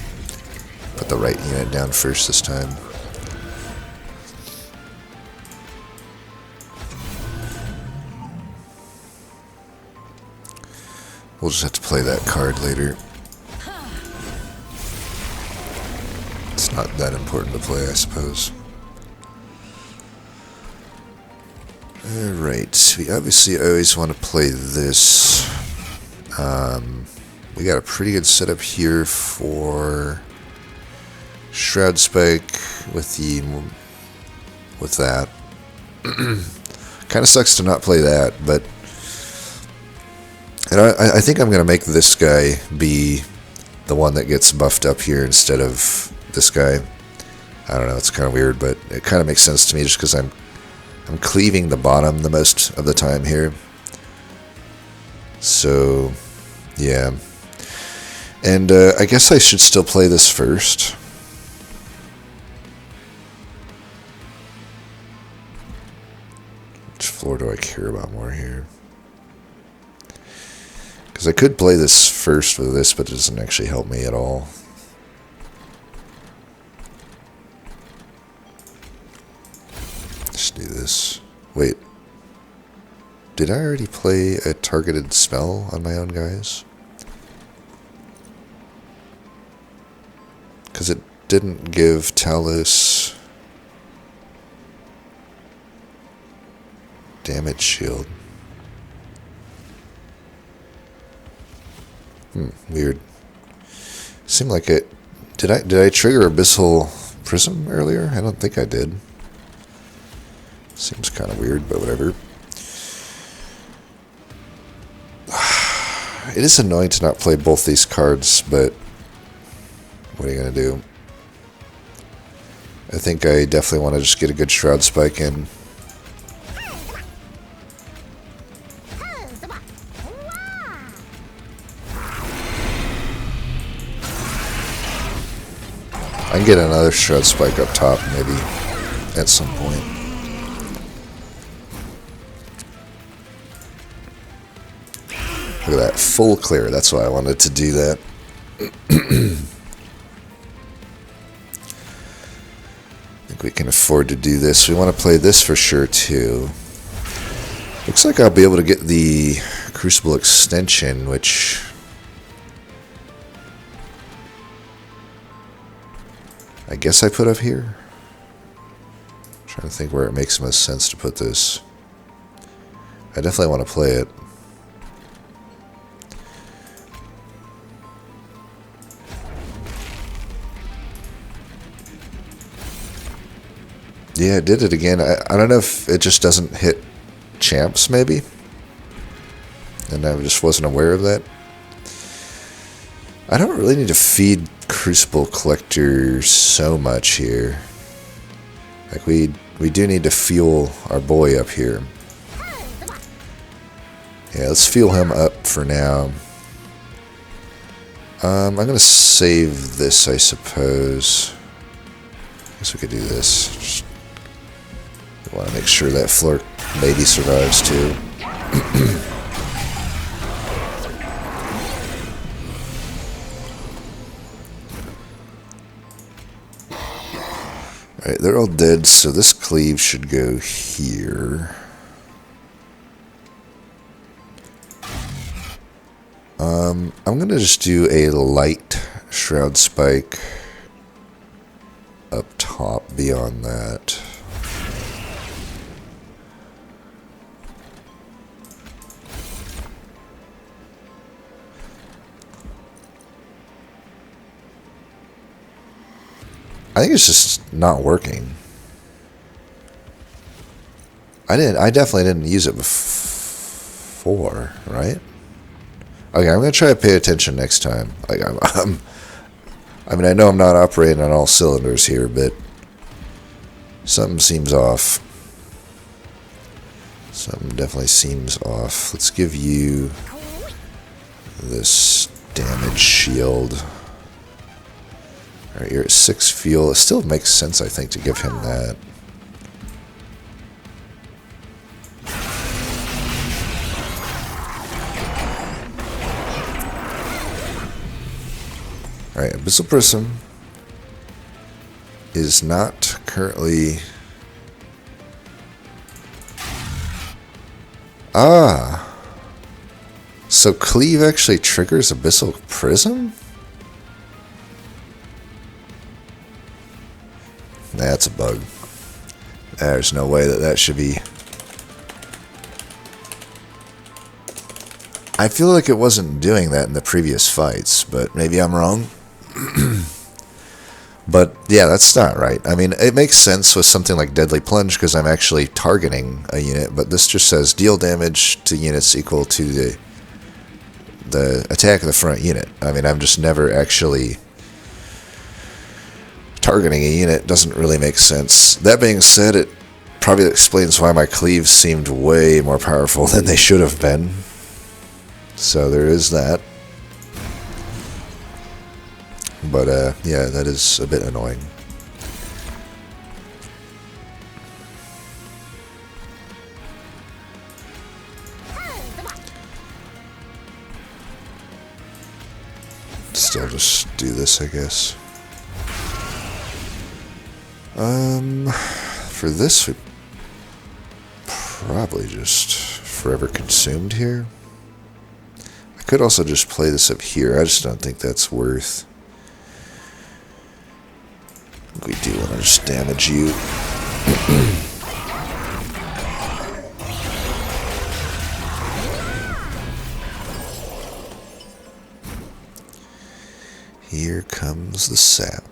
Put the right unit down first this time. We'll just have to play that card later. It's not that important to play, I suppose. Alright, we obviously always want to play this. We got a pretty good setup here for Shroud Spike with that. Kind of sucks to not play that, but and I think I'm going to make this guy be the one that gets buffed up here instead of this guy. I don't know, it's kind of weird, but it kind of makes sense to me just because I'm cleaving the bottom the most of the time here. So, yeah. And I guess I should still play this first. Which floor do I care about more here? Because I could play this first with this, but it doesn't actually help me at all. Let's do this. Wait. Did I already play a targeted spell on my own guys? Because it didn't give Talos damage shield. Weird. Seemed like it. Did I trigger Abyssal Prism earlier? I don't think I did. Seems kind of weird, but whatever. It is annoying to not play both these cards, but what are you going to do? I think I definitely want to just get a good Shroud Spike in. I can get another Shroud Spike up top, maybe, at some point. Look at that, full clear. That's why I wanted to do that. I think we can afford to do this. We want to play this for sure, too. Looks like I'll be able to get the Crucible extension, which I guess I put up here. I'm trying to think where it makes most sense to put this. I definitely want to play it. Yeah, it did it again. I don't know if it just doesn't hit champs, maybe. And I just wasn't aware of that. I don't really need to feed Crucible Collector so much here. Like, we do need to fuel our boy up here. Yeah, let's fuel him up for now. I'm going to save this, I suppose. I guess we could do this. Just want to make sure that floor maybe survives too. Alright, they're all dead, so this cleave should go here. I'm going to just do a light Shroud Spike up top beyond that. I think it's just not working. I definitely didn't use it before, right? Okay, I'm gonna try to pay attention next time. Like I mean, I know I'm not operating on all cylinders here, but something seems off. Something definitely seems off. Let's give you this damage shield. Alright, you're at 6 fuel. It still makes sense, I think, to give him that. Alright, Abyssal Prism is not currently... Ah! So Cleave actually triggers Abyssal Prism? That's a bug. There's no way that should be... I feel like it wasn't doing that in the previous fights, but maybe I'm wrong. But yeah, that's not right. I mean, it makes sense with something like Deadly Plunge because I'm actually targeting a unit, but this just says deal damage to units equal to the attack of the front unit. I mean, I'm just never actually targeting a unit. Doesn't really make sense. That being said, it probably explains why my cleaves seemed way more powerful than they should have been. So there is that. But, yeah, that is a bit annoying. Still just do this, I guess. For this, we probably just forever consumed here. I could also just play this up here. I just don't think that's worth... We do want to just damage you. Here comes the sap.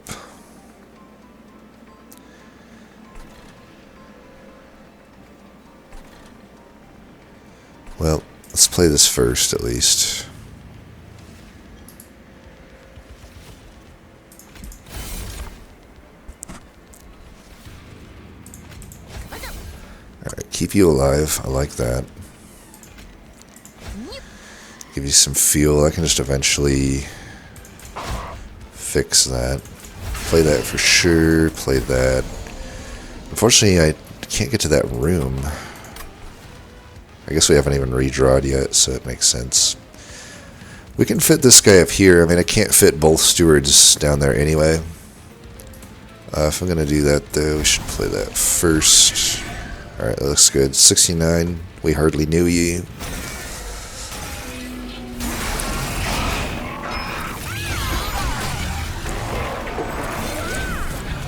Well, let's play this first at least. Keep you alive. I like that. Give you some fuel. I can just eventually fix that. Play that for sure. Play that. Unfortunately, I can't get to that room. I guess we haven't even redrawed yet, so it makes sense. We can fit this guy up here. I mean, I can't fit both stewards down there anyway. If I'm going to do that, though, we should play that first. Alright, that looks good. 69. We hardly knew you.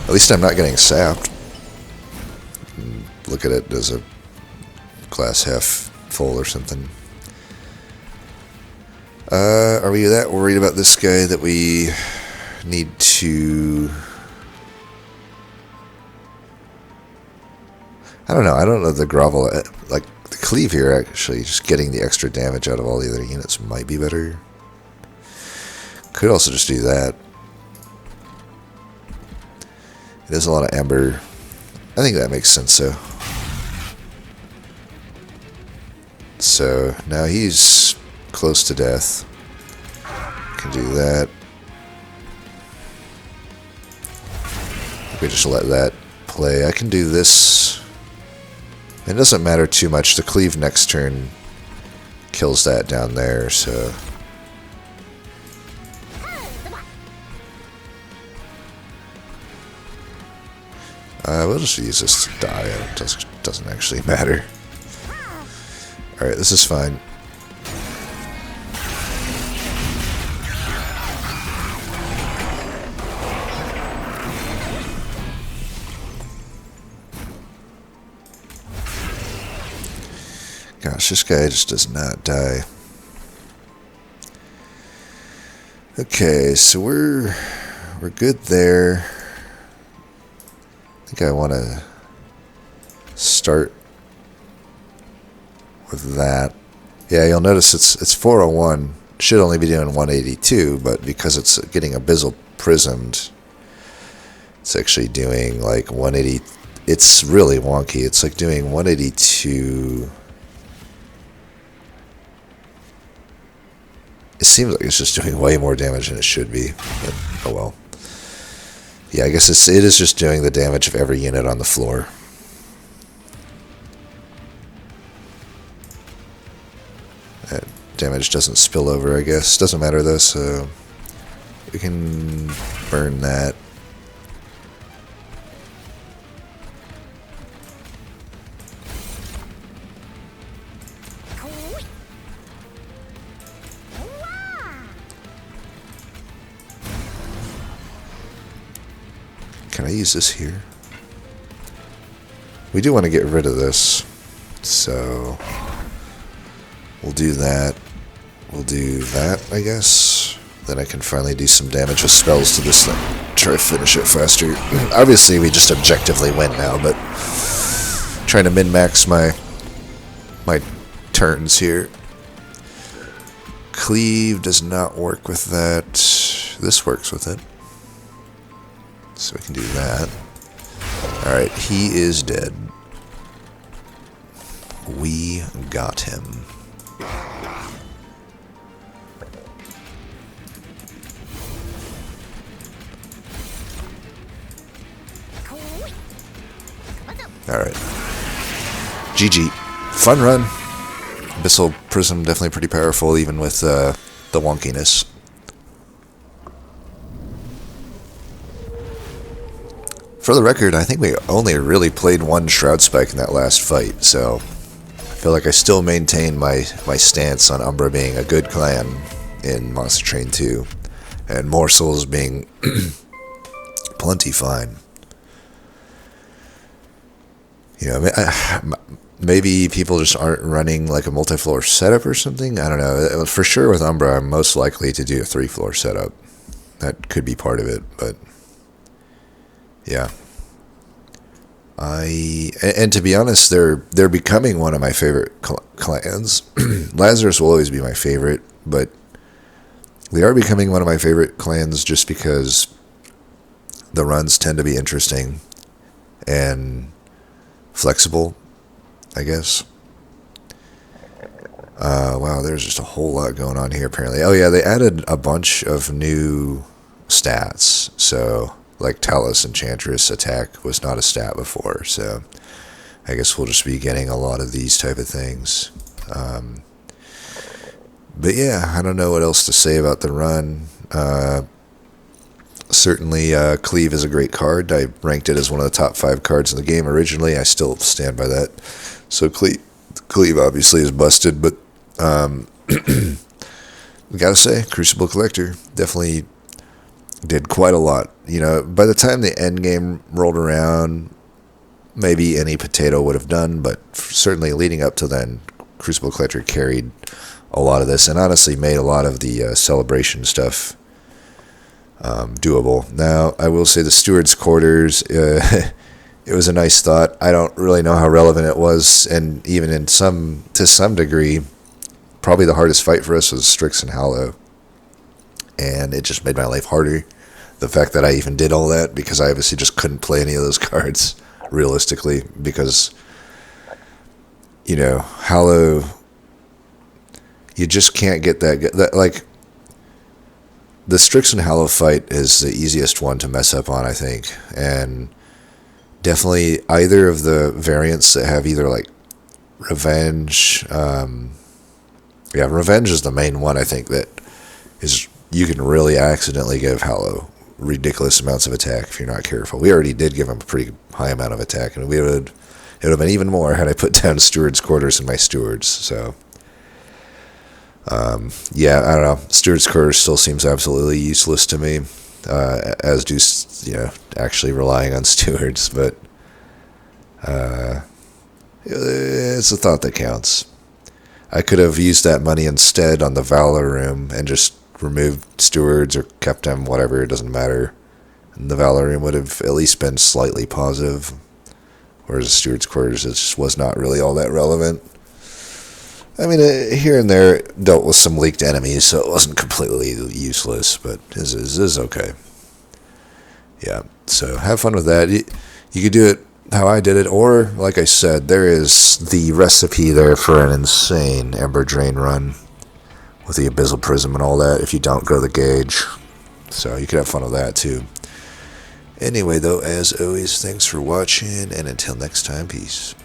At least I'm not getting sapped. Look at it as a glass half full or something. Are we that worried about this guy that we need to... I don't know. I don't know the grovel, like the cleave here actually, just getting the extra damage out of all the other units might be better. Could also just do that. It is a lot of amber. I think that makes sense, so. So now he's close to death. Can do that. We just let that play. I can do this. It doesn't matter too much. The cleave next turn kills that down there, so... we'll just use this to die. It doesn't actually matter. Alright, this is fine. Gosh, this guy just does not die. Okay, so we're good there. I think I want to start with that. Yeah, you'll notice it's 401. Should only be doing 182, but because it's getting Abyssal Prismed, it's actually doing like 180. It's really wonky. It's like doing 182 It seems like it's just doing way more damage than it should be. But, oh well. Yeah, I guess it is just doing the damage of every unit on the floor. That damage doesn't spill over, I guess. Doesn't matter though, so we can burn that. Can I use this here? We do want to get rid of this, so we'll do that. We'll do that, I guess. Then I can finally do some damage with spells to this thing. Try to finish it faster. Obviously, we just objectively win now, but trying to min-max my turns here. Cleave does not work with that. This works with it. So we can do that. Alright, he is dead. We got him. Alright. GG. Fun run. Abyssal Prism definitely pretty powerful, even with the wonkiness. For the record, I think we only really played one Shroud Spike in that last fight, so I feel like I still maintain my stance on Umbra being a good clan in Monster Train 2, and Morsels being plenty fine. You know, maybe people just aren't running like a multi-floor setup or something. I don't know. For sure with Umbra, I'm most likely to do a 3-floor setup. That could be part of it, but yeah. And to be honest, they're becoming one of my favorite clans. Lazarus will always be my favorite, but they are becoming one of my favorite clans just because the runs tend to be interesting and flexible, I guess. Wow, there's just a whole lot going on here apparently. Oh yeah, they added a bunch of new stats, so like Talus Enchantress attack was not a stat before, so I guess we'll just be getting a lot of these type of things. But yeah, I don't know what else to say about the run. Certainly Cleave is a great card. I ranked it as one of the top 5 cards in the game originally. I still stand by that. So Cleave obviously is busted, but gotta say, Crucible Collector definitely did quite a lot. You know, by the time the end game rolled around, maybe any potato would have done, but certainly leading up to then, Crucible Collector carried a lot of this, and honestly made a lot of the celebration stuff doable. Now, I will say the Steward's Quarters, it was a nice thought. I don't really know how relevant it was, and even to some degree, probably the hardest fight for us was Strix and Hallow. And it just made my life harder, the fact that I even did all that, because I obviously just couldn't play any of those cards realistically, because, you know, Hallow, you just can't get that like, the Strix and Hallow fight is the easiest one to mess up on, I think, and definitely either of the variants that have either like Revenge, Revenge is the main one, I think, that is, you can really accidentally give Hallow ridiculous amounts of attack if you're not careful. We already did give him a pretty high amount of attack, and it would have been even more had I put down Steward's Quarters in my Stewards, so yeah, I don't know. Steward's Quarters still seems absolutely useless to me, as do, you know, actually relying on Stewards, but it's a thought that counts. I could have used that money instead on the Valor Room and just removed Stewards or kept them, whatever, it doesn't matter. And the Valor Room would have at least been slightly positive, whereas the Steward's Quarters, it just was not really all that relevant. I mean, here and there it dealt with some leaked enemies, so it wasn't completely useless, but it is okay. Yeah, so have fun with that. You could do it how I did it, or, like I said, there is the recipe there for an insane Ember Drain run, with the abyssal prism and all that if you don't go the gauge. So you could have fun with that too. Anyway, though, as always, thanks for watching, and until next time, peace.